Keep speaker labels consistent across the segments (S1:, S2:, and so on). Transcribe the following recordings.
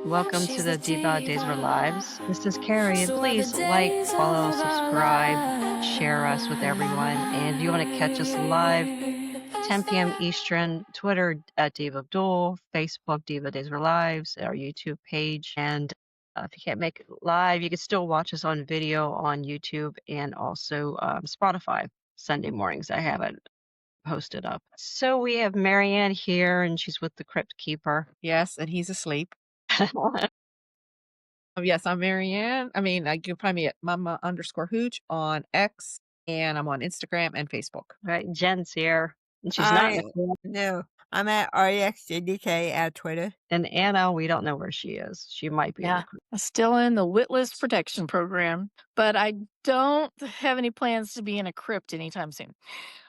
S1: Welcome to the Diva of Days of Our Lives. This is Carrie, and please like, follow, subscribe, share us with everyone. And if you want to catch us live, 10 p.m. Eastern, Twitter at Diva of DOOL, Facebook Diva Days of Our Lives, our YouTube page. And if you can't make it live, you can still watch us on video on YouTube and also Spotify Sunday mornings. I have it posted up. So we have Marianne here, and she's with the Crypt Keeper.
S2: Yes, and he's asleep. Yes, I'm Marianne. I mean, you can find me at mama_hooch on X, and I'm on Instagram and Facebook.
S1: Right, Jen's here. And she's not.
S3: No, I'm at REXJDK at Twitter.
S1: And Anna, we don't know where she is. She might be.
S4: Yeah, still in the Witless Protection Program, but I don't have any plans to be in a crypt anytime soon.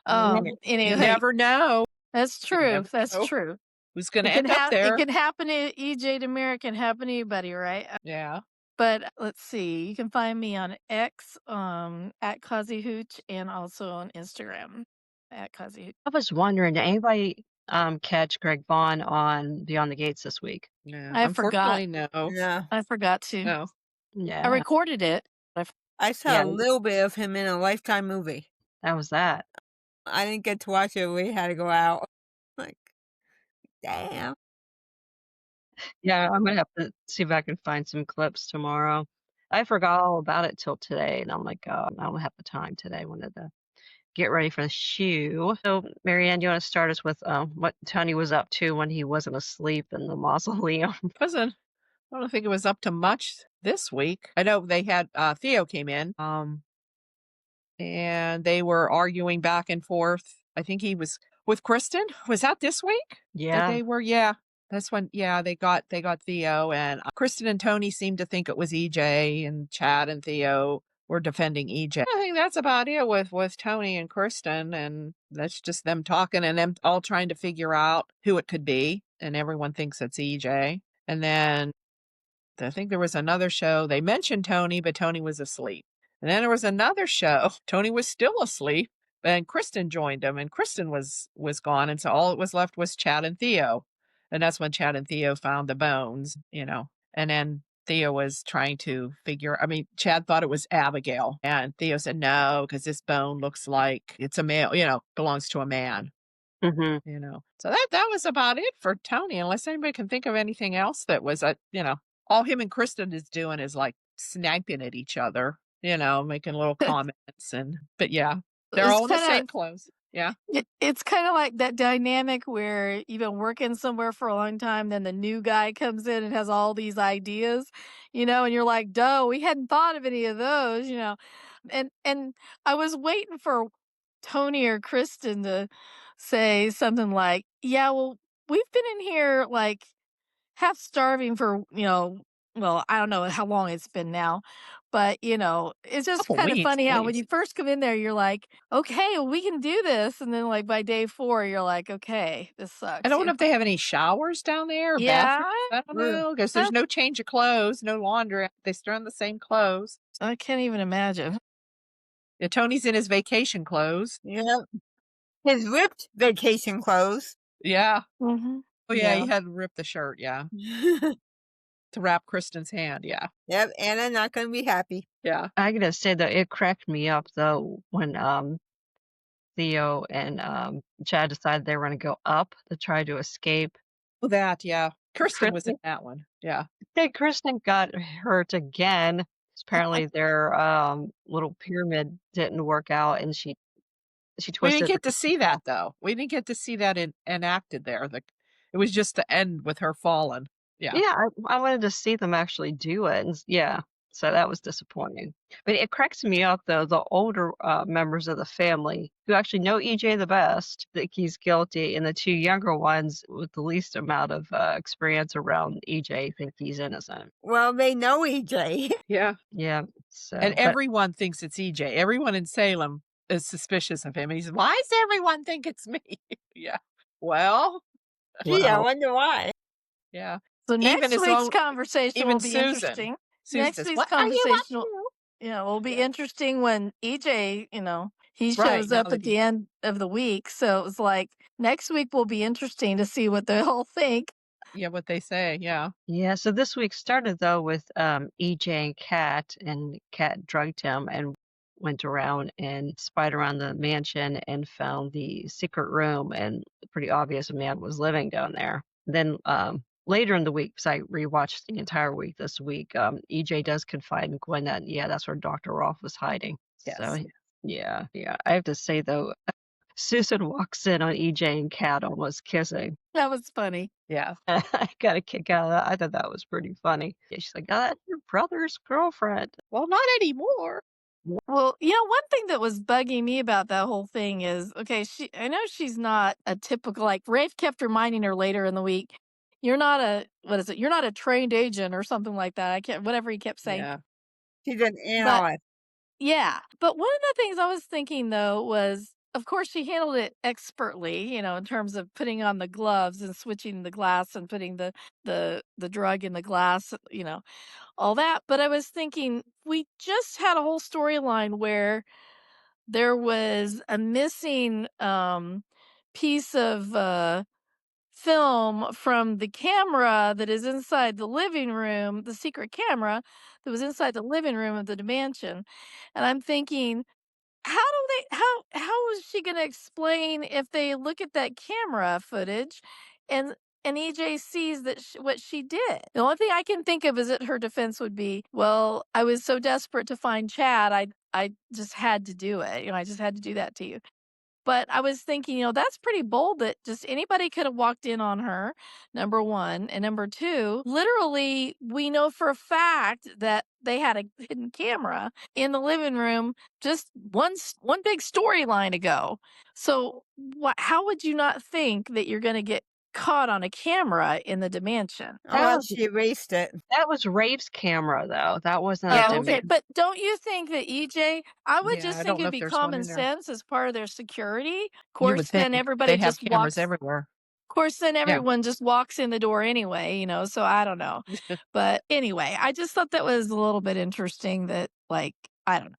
S2: You
S4: Anyway,
S2: never know.
S4: that's true. That's true.
S2: Who's going to end up there?
S4: It can happen to EJ Demir. It can happen to anybody, right?
S2: Yeah.
S4: But let's see. You can find me on X, at Kazi Hooch, and also on Instagram at Kazi Hooch.
S1: I was wondering, did anybody catch Greg Vaughn on Beyond the Gates this week?
S2: No,
S4: I forgot.
S2: No.
S3: Yeah,
S4: I forgot to.
S2: No.
S1: Yeah.
S4: I recorded it.
S3: I saw a little bit of him in a Lifetime movie.
S1: How was that?
S3: I didn't get to watch it. We had to go out. Like, damn.
S1: Yeah, I'm going to have to see if I can find some clips tomorrow. I forgot all about it till today, and I'm like, I don't have the time today. I wanted to get ready for the shoe. So, Marianne, do you want to start us with what Tony was up to when he wasn't asleep in the mausoleum?
S2: I don't think it was up to much this week. I know they had Theo came in, and they were arguing back and forth. I think he was with Kristen. Was that this week?
S1: Yeah.
S2: That they were, yeah. That's when, yeah, they got Theo, and Kristen and Tony seemed to think it was EJ, and Chad and Theo were defending EJ. I think that's about it with Tony and Kristen, and that's just them talking and them all trying to figure out who it could be, and everyone thinks it's EJ. And then I think there was another show. They mentioned Tony, but Tony was asleep. And then there was another show. Tony was still asleep, and Kristen joined him, and Kristen was gone, and so all it was left was Chad and Theo. And that's when Chad and Theo found the bones, and then Theo was trying to Chad thought it was Abigail, and Theo said, no, because this bone looks like it's a male, belongs to a man, So that was about it for Tony, unless anybody can think of anything else that was, all him and Kristen is doing is like sniping at each other, making little comments, but yeah, they're all in the same clothes. Yeah.
S4: It's kind of like that dynamic where you've been working somewhere for a long time, then the new guy comes in and has all these ideas, and you're like, duh, we hadn't thought of any of those, And I was waiting for Tony or Kristen to say something like, yeah, well, we've been in here like half starving for, well, I don't know how long it's been now, but it's just kind of funny how when you first come in there, you're like, okay, well, we can do this. And then like by day 4, you're like, okay, this sucks.
S2: I don't know if they have any showers down there. Or
S4: Yeah.
S2: bathrooms. I don't know, because there's no change of clothes, no laundry. They still in the same clothes.
S4: I can't even imagine.
S2: Yeah, Tony's in his vacation clothes.
S3: Yep. His ripped vacation clothes.
S2: Yeah.
S4: Mm-hmm.
S2: Oh, yeah, he had to rip the shirt, yeah. To wrap Kristen's hand, yeah.
S3: Yep, Anna not going to be happy.
S2: Yeah.
S1: I gotta say that it cracked me up though when Theo and Chad decided they were going to go up to try to escape.
S2: Oh, that, yeah. Kristen was in that one, yeah.
S1: Then Kristen got hurt again. Apparently their little pyramid didn't work out, and she twisted.
S2: We didn't get to see that though. We didn't get to see that enacted there. It was just the end with her falling. Yeah.
S1: Yeah, I wanted to see them actually do it. And yeah, so that was disappointing. But it cracks me up, though, the older members of the family who actually know EJ the best think he's guilty, and the 2 younger ones with the least amount of experience around EJ think he's innocent.
S3: Well, they know EJ.
S2: Yeah.
S1: Yeah. So,
S2: and everyone thinks it's EJ. Everyone in Salem is suspicious of him. And he says, why does everyone think it's me? Yeah. Well.
S3: Gee, I wonder why.
S2: Yeah.
S4: So next week's conversation will be interesting. Next week's conversation will be interesting when EJ, he shows up at the end of the week. So it was like next week will be interesting to see what they all think.
S2: Yeah, what they say, yeah.
S1: Yeah, so this week started though with EJ and Kat, and Kat drugged him and went around and spied around the mansion and found the secret room, and pretty obvious a man was living down there. Then later in the week, because I rewatched the entire week this week, EJ does confide in Gwen that yeah, that's where Dr. Rolf was hiding. So
S2: Yes.
S1: yeah. I have to say though, Susan walks in on EJ and Kat almost kissing.
S4: That was funny.
S2: Yeah.
S1: I got a kick out of that. I thought that was pretty funny. Yeah, she's like, "Oh, that's your brother's girlfriend."
S2: Well, not anymore.
S4: Well, one thing that was bugging me about that whole thing is, okay, I know she's not a typical, like Rafe kept reminding her later in the week, you're not a, what is it? You're not a trained agent or something like that. I can't, whatever he kept saying.
S2: Yeah.
S3: She's an
S4: But
S3: analyst.
S4: yeah, but one of the things I was thinking though was, of course, she handled it expertly, in terms of putting on the gloves and switching the glass and putting the drug in the glass, all that. But I was thinking, we just had a whole storyline where there was a missing piece of film from the camera that is inside the living room, the secret camera that was inside the living room of the mansion. And I'm thinking, how is she gonna explain if they look at that camera footage and EJ sees that what she did? The only thing I can think of is that her defense would be, "Well, I was so desperate to find Chad, I just had to do it. I just had to do that to you." But I was thinking, that's pretty bold that just anybody could have walked in on her, number 1. And number 2, literally, we know for a fact that they had a hidden camera in the living room just one big storyline ago. So how would you not think that you're going to get caught on a camera in the mansion?
S3: Unless she erased it.
S1: That was Rafe's camera though. That wasn't
S4: Yeah,
S1: a
S4: okay, but don't you think that I would
S2: Yeah,
S4: just
S2: I
S4: think
S2: don't know
S4: it'd
S2: if
S4: be
S2: there's one
S4: common
S2: in there.
S4: sense as part of their security. Of
S2: You would
S4: course, then
S2: think.
S4: everybody
S2: They have
S4: just
S2: cameras
S4: walks
S2: everywhere.
S4: Of course, then
S2: Yeah.
S4: everyone just walks in the door anyway, so I don't know. But anyway, I just thought that was a little bit interesting that, like, I don't know.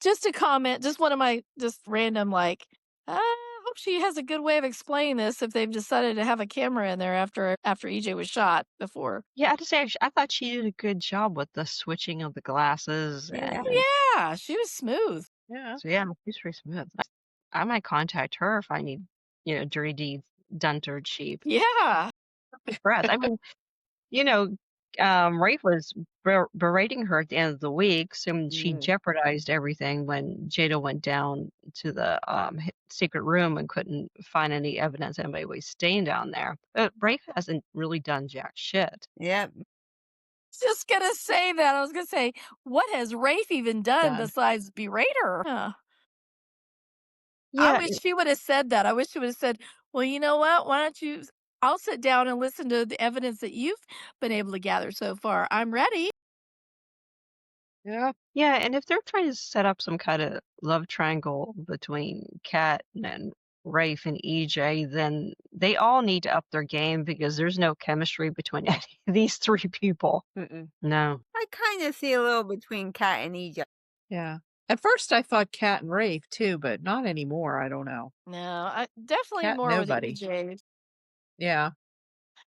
S4: Just a comment, just one of my just random, like, I hope she has a good way of explaining this if they've decided to have a camera in there after EJ was shot before.
S1: Yeah, I have to say, I thought she did a good job with the switching of the glasses,
S3: Yeah.
S1: and
S4: Yeah, she was smooth.
S2: Yeah.
S1: so yeah, she's pretty smooth. I might contact her if I need, dirty deeds done to her cheap.
S4: Yeah.
S1: Impressed. I mean, you know, Rafe was berating her at the end of the week, so she jeopardized everything when Jada went down to the secret room and couldn't find any evidence anybody was staying down there. But Rafe hasn't really done jack shit.
S3: Yep.
S4: Just gonna say that. I was gonna say, what has Rafe even done besides berate her? Huh. I
S1: Yeah,
S4: wish she would have said that. I wish she would have said, "Well, you know what? Why don't you I'll sit down and listen to the evidence that you've been able to gather so far. I'm ready."
S2: Yeah.
S1: yeah, and if they're trying to set up some kind of love triangle between Kat and Rafe and EJ, then they all need to up their game because there's no chemistry between any of these three people. No.
S3: I kind of see a little between Kat and EJ.
S2: Yeah. At first, I thought Kat and Rafe too, but not anymore. I don't know.
S4: No, definitely
S2: Kat,
S4: more with
S2: nobody.
S4: EJ.
S2: Yeah.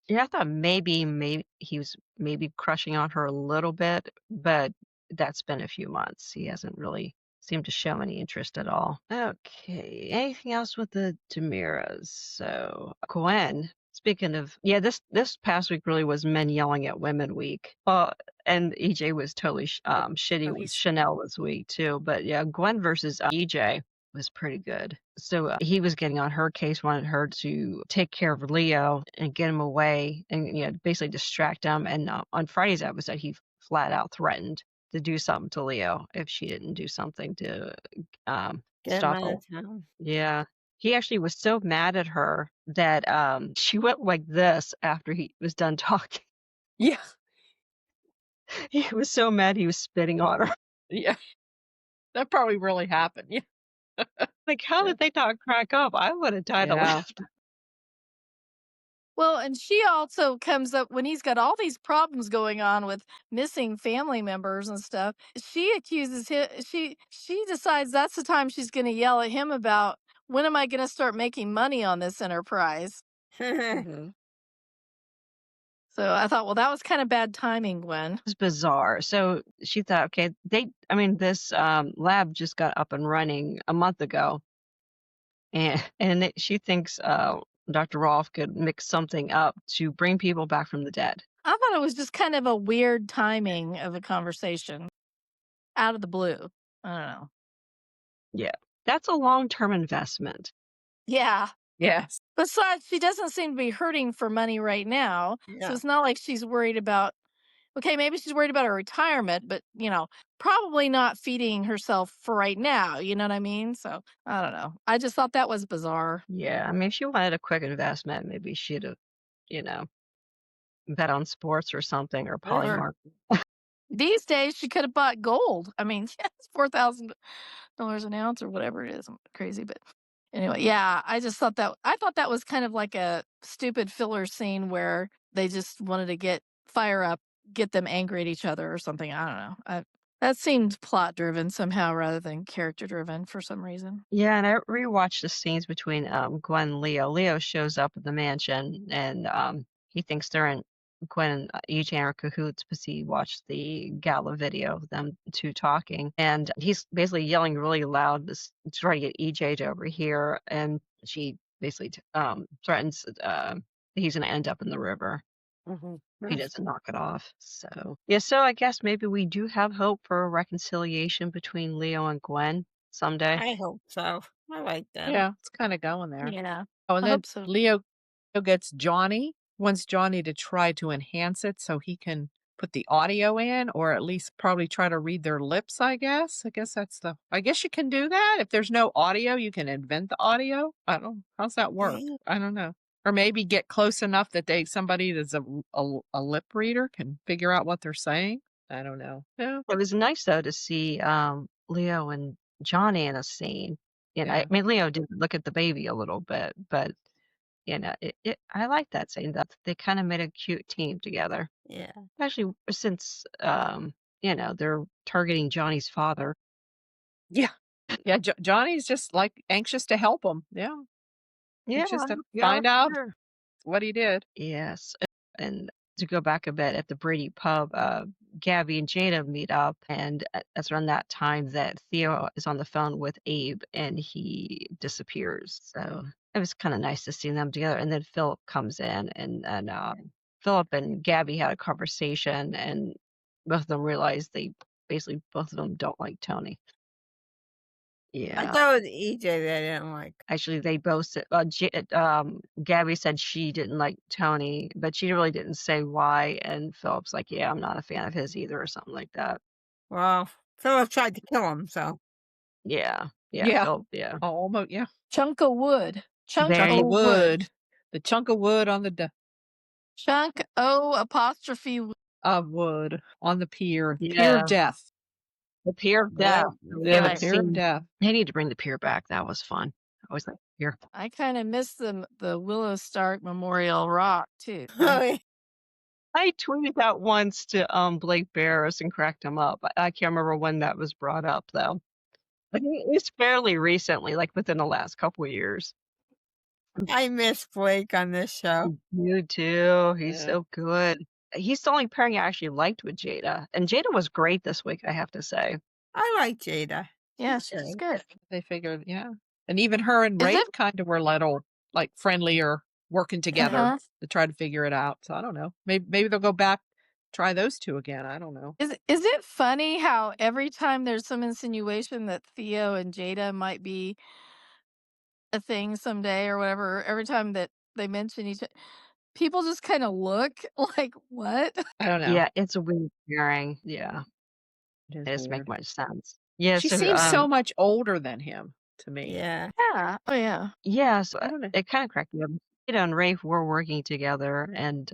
S1: Yeah, I thought maybe he was maybe crushing on her a little bit, but that's been a few months. He hasn't really seemed to show any interest at all. Okay, anything else with the Demiras? So Gwen, speaking of, yeah, this past week really was men yelling at women week. And EJ was totally shitty.
S4: he's-
S1: Chanel was weak too, but yeah, Gwen versus EJ was pretty good. So he was getting on her case, wanted her to take care of Leo and get him away and basically distract him. And on Friday's episode, he flat out threatened to do something to Leo if she didn't do something to
S3: Get
S1: stop
S3: him out
S1: her.
S3: of town.
S1: Yeah. He actually was so mad at her that she went like this after he was done talking.
S2: Yeah.
S1: He was so mad he was spitting on her.
S2: Yeah. That probably really happened. Yeah.
S1: Like, how did they not crack up? I would have died of
S2: Yeah.
S1: laughter.
S4: Well, and she also comes up when he's got all these problems going on with missing family members and stuff. She accuses him. She decides that's the time she's going to yell at him about, when am I going to start making money on this enterprise?
S2: Mhm.
S4: So I thought, well, that was kind of bad timing, Gwen.
S1: It's bizarre. So she thought, okay, this lab just got up and running a month ago, and she thinks Dr. Rolf could mix something up to bring people back from the dead.
S4: I thought it was just kind of a weird timing of a conversation out of the blue. I don't know.
S1: Yeah, that's a long-term investment.
S4: Yeah.
S2: Yes.
S4: Besides, she doesn't seem to be hurting for money right now. So
S3: Yeah.
S4: it's not like she's worried about, okay, maybe she's worried about her retirement, but, probably not feeding herself for right now. You know what I mean? So I don't know. I just thought that was bizarre.
S1: Yeah, I mean, if she wanted a quick investment, maybe she'd have, you know, bet on sports or something, or
S3: Or-
S1: Polymark.
S4: These days, she could have bought gold. I mean, it's $4,000 an ounce or whatever it is. Crazy, but anyway, yeah. I thought that was kind of like a stupid filler scene where they just wanted to get them angry at each other or something. I don't know. That seemed plot driven somehow rather than character driven for some reason.
S1: Yeah, and I rewatched the scenes between Gwen and Leo. Leo shows up at the mansion, and he thinks they're in Gwen and EJ are cahoots because he watched the gala video of them two talking, and he's basically yelling really loud to try to get EJ to overhear, and she basically threatens he's going to end up in the river. He doesn't knock it off. So yeah, so I guess maybe we do have hope for a reconciliation between Leo and Gwen someday.
S3: I hope so. I like them.
S2: Yeah, it's kind of going there.
S4: Yeah.
S2: Oh, and
S4: I
S2: then
S4: hope so.
S2: Leo gets Johnny, wants Johnny to try to enhance it so he can put the audio in, or at least probably try to read their lips, I guess. I guess you can do that. If there's no audio, you can invent the audio. I don't, how's that work?
S3: Yeah.
S2: I don't know. Or maybe get close enough that somebody that's a lip reader can figure out what they're saying. I don't know. Yeah.
S1: It was nice though to see Leo and Johnny in a scene. I
S2: Yeah.
S1: mean Leo did look at the baby a little bit, but I like that scene that they kind of made a cute team together.
S3: Yeah.
S1: Especially since they're targeting Johnny's father.
S2: Yeah. Yeah. Johnny's just like anxious to help him. Yeah.
S1: Yeah,
S2: Anxious to
S1: yeah,
S2: find out
S1: sure.
S2: what he did.
S1: Yes. And to go back a bit at the Brady pub, Gabi and Jada meet up, and that's around that time that Theo is on the phone with Abe and he disappears. So it was kind of nice to see them together. And then Philip comes in, and Philip and Gabi had a conversation, and both of them realized both of them don't like Tony.
S3: I
S1: Yeah.
S3: thought it was EJ that I didn't like.
S1: Actually, they both said, Gabi said she didn't like Tony, but she really didn't say why. And Philip's like, yeah, I'm not a fan of his either, or something like that.
S3: Well, Philip tried to kill him, so.
S1: Yeah.
S2: Yeah.
S1: Philip, yeah.
S2: Oh, almost, yeah.
S4: Chunk of wood.
S1: There
S2: Chunk
S1: you-
S2: of wood. The chunk of wood on the
S4: Chunk O'
S2: of wood on the pier. Pier
S1: Yeah.
S2: of death.
S1: The Pier of
S3: Yeah.
S1: Death. We
S2: Yeah,
S1: haven't
S2: the pier of
S1: seen.
S2: death.
S1: They need to bring the pier back. That was fun. I was like, here.
S4: I kind of miss the Willow Stark Memorial Rock too.
S1: I tweeted that once to Blake Barris and cracked him up. I can't remember when that was brought up though. I think it was fairly recently, like within the last couple of years.
S3: I miss Blake on this show.
S1: You too. He's
S2: Yeah.
S1: so good. He's the only pairing I actually liked with Jada. And Jada was great this week, I have to say.
S3: I like Jada.
S4: Yeah,
S3: She's
S4: she's
S3: good.
S4: good.
S2: They figured, yeah. And even her and
S4: Is
S2: Rafe
S4: it-
S2: kind of were little, like friendlier, working together
S4: Uh-huh.
S2: to try to figure it out. So I don't know. Maybe they'll go back, try those two again. I don't know.
S4: Is it funny how every time there's some insinuation that Theo and Jada might be a thing someday or whatever, every time that they mention each other, people just kind of look like, what?
S2: I don't know.
S1: Yeah, it's a weird pairing. Yeah,
S2: It
S1: it
S2: is
S1: doesn't make
S2: weird.
S1: much sense. Yeah,
S2: She
S1: so
S2: seems so much older than him to me.
S3: Yeah.
S4: Yeah. Oh, yeah.
S1: yeah, so
S2: I don't know.
S1: it kind of cracked me up. Jada and Rafe were working together, and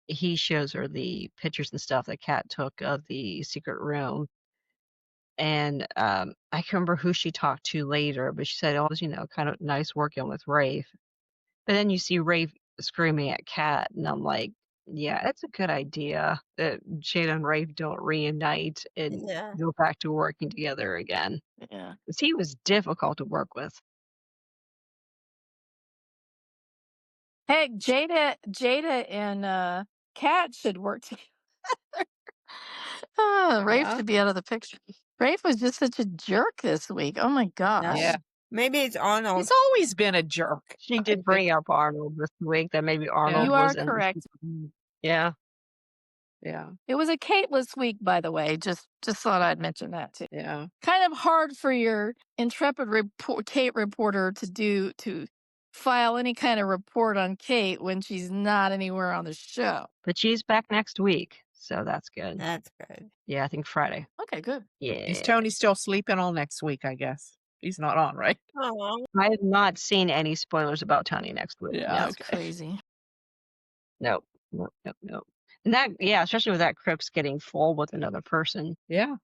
S1: he shows her the pictures and stuff that Kat took of the secret room. And I can't remember who she talked to later, but she said it was, kind of nice working with Rafe. But then you see Rafe screaming at Kat, and I'm like, yeah, that's a good idea that Jada and Rafe don't reunite and
S3: Yeah.
S1: go back to working together again.
S4: Yeah.
S1: 'Cause he was difficult to work with.
S4: Hey, Jada and Kat should work together. Rafe
S2: Yeah.
S4: should be out of the picture. Rafe was just such a jerk this week. Oh my gosh.
S2: Yeah.
S3: Maybe it's Arnold.
S2: He's always been a jerk.
S1: She did bring up Arnold this week, that maybe Arnold
S4: You
S1: was
S4: are
S1: in.
S4: correct.
S1: Yeah.
S2: Yeah.
S4: It was a Kateless week, by the way. Just thought I'd mention that too.
S2: Yeah.
S4: Kind of hard for your intrepid Kate reporter to file any kind of report on Kate when she's not anywhere on the show.
S1: But she's back next week, so that's good.
S3: That's good.
S1: Yeah, I think Friday.
S4: Okay, good.
S1: Yeah.
S2: Is Tony still sleeping all next week, I guess? He's not on, right?
S3: Oh,
S1: I have not seen any spoilers about Tony next week.
S2: Yeah.
S1: No.
S4: That's crazy.
S1: Nope. And that, yeah, especially with that crypt's getting full with another person.
S2: Yeah.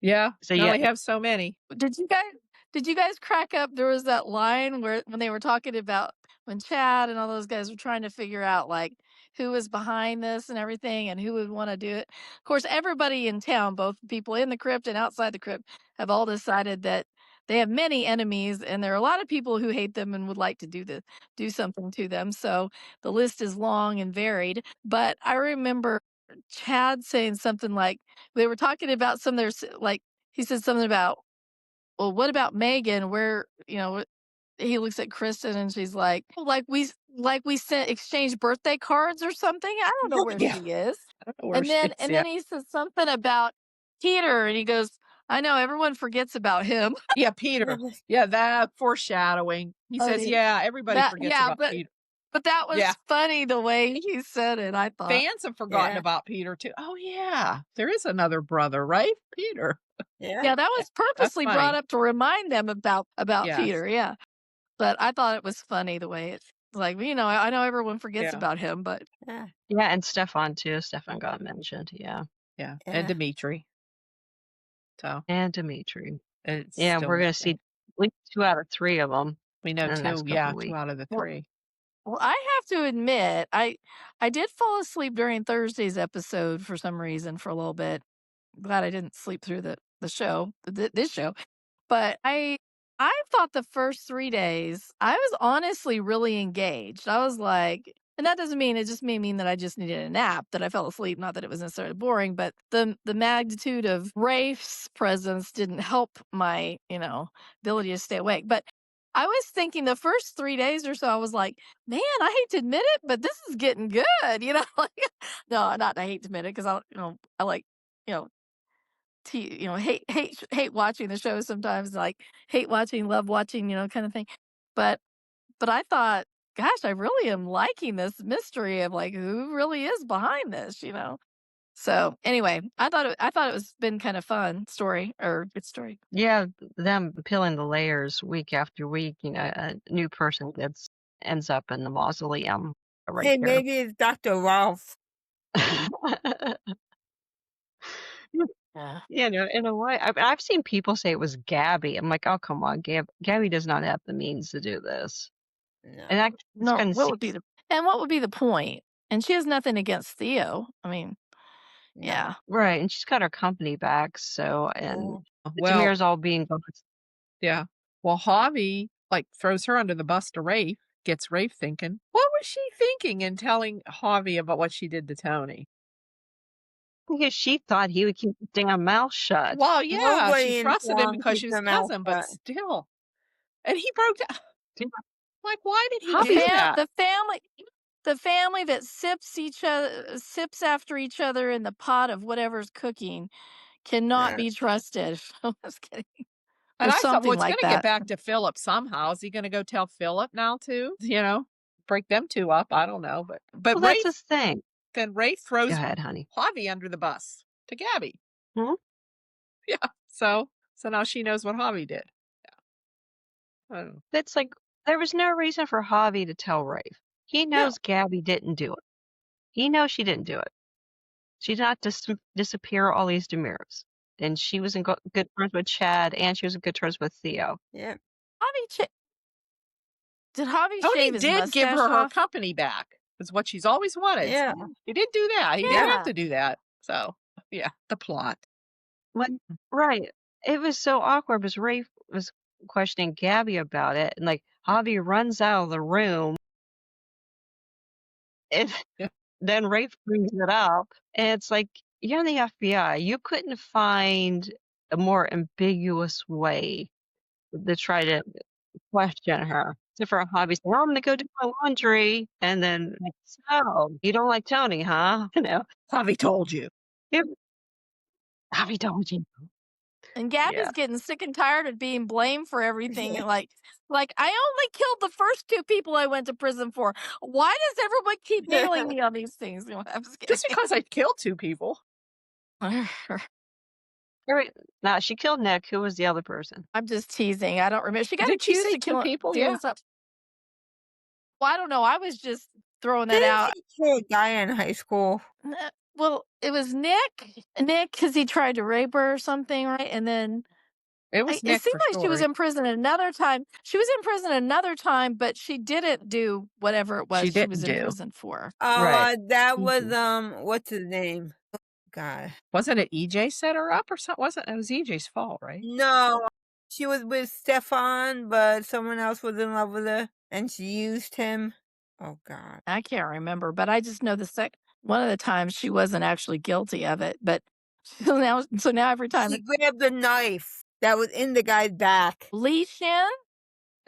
S2: Yeah.
S1: So
S2: They
S1: yeah,
S2: only have so many.
S4: Did you guys crack up? There was that line where when they were talking about when Chad and all those guys were trying to figure out like who was behind this and everything and who would want to do it. Of course, everybody in town, both people in the crypt and outside the crypt, have all decided that they have many enemies and there are a lot of people who hate them and would like to do something to them. So the list is long and varied. But I remember Chad saying something like they were talking about some of their like he said something about, well, what about Megan? Where, he looks at Kristen and she's like, "Well, like we sent exchanged birthday cards or something. I don't know where
S2: Yeah.
S4: she is."
S2: I don't know where
S4: And
S2: she
S4: then
S2: is,
S4: and
S2: yeah.
S4: then he says something about Peter and he goes, "I know everyone forgets about him."
S2: Yeah, Peter. Yeah, that foreshadowing. He
S4: Oh,
S2: says,
S4: he-
S2: yeah, everybody forgets about Peter.
S4: But that was
S2: Yeah.
S4: funny the way he said it, I thought.
S2: Fans have forgotten about Peter too. Oh yeah, there is another brother, right? Peter.
S4: Yeah, that was purposely
S2: funny.
S4: brought up to remind them about
S2: Yes.
S4: Peter, yeah. But I thought it was funny the way it's like, I know everyone forgets
S2: Yeah.
S4: about him, but
S3: yeah.
S1: yeah, and Stefan too. Stefan got mentioned. Yeah.
S2: Yeah.
S3: Yeah.
S2: And Dimitri. So
S1: And Dimitri.
S2: it's
S1: Yeah,
S2: still
S1: we're gonna
S2: missing.
S1: see at least 2 out of 3 of them.
S2: We know
S1: in the next
S2: two.
S1: couple
S2: Yeah,
S1: of weeks.
S2: 2 out of the
S4: Well,
S2: 3.
S4: well, I have to admit, I did fall asleep during Thursday's episode for some reason for a little bit. Glad I didn't sleep through the show, this show. But I thought the first 3 days, I was honestly really engaged. I was like, and that doesn't mean, it just may mean that I just needed a nap, that I fell asleep, not that it was necessarily boring, but the magnitude of Rafe's presence didn't help my, ability to stay awake. But I was thinking the first 3 days or so, I was like, man, I hate to admit it, but this is getting good, like, no, not I hate to admit it because I like, hate watching the show sometimes, like hate watching, love watching, kind of thing. But I thought, gosh, I really am liking this mystery of like who really is behind this, So anyway, I thought it was been kind of fun good story.
S1: Yeah, them peeling the layers week after week. A new person ends up in the mausoleum right
S3: Hey,
S1: there.
S3: maybe it's Dr. Ralph.
S4: Yeah.
S1: Yeah, no, in a way. I've seen people say it was Gabi. I'm like, oh, come on, Gabi does not have the means to do this.
S3: No.
S1: And that
S4: No,
S1: kind of
S4: what would be the point? And she has nothing against Theo. I mean, yeah.
S1: right, and she's got her company back, so and
S2: Well,
S1: Demir's all being
S2: yeah. Well, Javi throws her under the bus to Rafe, gets Rafe thinking. What was she thinking in telling Javi about what she did to Tony?
S1: because she thought he would keep his damn mouth shut.
S2: Well, yeah,
S3: Nobody
S2: she
S3: in
S2: trusted him
S3: town
S2: because
S3: keeps
S2: she was
S3: their mouth
S2: cousin, but
S3: shut.
S2: still. And he broke down.
S1: Yeah.
S2: Like, why did he
S1: Javi-
S2: do that?
S4: The family that sips after each other in the pot of whatever's cooking cannot
S3: Yeah.
S4: be trusted. I was kidding.
S2: And
S4: Or
S2: I thought, well,
S4: something
S2: it's
S4: like
S2: going to get
S4: that.
S2: back to Philip somehow. Is he going to go tell Philip now too? Break them two up? I don't know, but
S1: Well,
S2: Rafe,
S1: that's the thing.
S2: then Rafe throws
S1: Go ahead, honey.
S2: Javi under the bus to Gabi.
S1: Hmm?
S2: Yeah. So now she knows what Javi did. Yeah.
S1: That's like there was no reason for Javi to tell Rafe. He knows Gabi didn't do it. He knows she didn't do it. She did not disappear all these Demirs. And she was in good terms with Chad, and she was in good terms with Theo.
S3: Yeah.
S4: Did Javi
S2: Tony
S4: shave his
S2: did
S4: mustache
S2: give her
S4: off?
S2: company back. Is what she's always wanted.
S3: Yeah.
S2: He did do that. He didn't
S4: Yeah.
S2: have to do that. So yeah, the plot.
S1: What? Right. It was so awkward because Rafe was questioning Gabi about it, and like Javi runs out of the room. And
S2: Yeah.
S1: then Rafe brings it up, and it's like, you're in the FBI. You couldn't find a more ambiguous way to try to question her. Except for Javi saying, "Oh, I'm gonna go do my laundry," and then like, so you don't like Tony, huh? You know,
S2: Javi told you.
S1: Yep. Javi told you.
S4: And
S1: Yeah.
S4: Gabby's getting sick and tired of being blamed for everything. Like I only killed the first 2 people I went to prison for. Why does everyone keep nailing me on these things? You know, I'm just
S2: Just
S4: kidding.
S2: because I killed 2 people.
S1: Right. Now she killed Nick. Who was the other person?
S4: I'm just teasing. I don't remember. She got
S2: Didn't she
S4: accused
S2: say
S4: of
S2: 2
S4: killing
S2: people?
S4: doing
S2: Yeah.
S4: something. Well, I don't know. I was just throwing that
S3: Didn't
S4: out.
S3: she kill a guy in high school?
S4: Well, it was Nick. Nick, because he tried to rape her or something, right? And then
S2: It was
S4: it
S2: Nick
S4: seemed
S2: for
S4: like she was
S2: sure.
S4: in prison another time. She was in prison another time, but she didn't do whatever it was
S2: She
S4: she was
S2: didn't
S4: in
S2: do.
S4: prison for.
S3: Oh,
S1: Right.
S3: that was
S1: Mhm.
S3: what's his name? Oh, God.
S2: Wasn't it EJ set her up or something? It was EJ's fault, right?
S3: No, she was with Stefan, but someone else was in love with her, and she used him. Oh, God.
S4: I can't remember, but I just know one of the times she wasn't actually guilty of it. But so now every time
S3: She grabbed the knife that was in the guy's back.
S4: Lee Shin,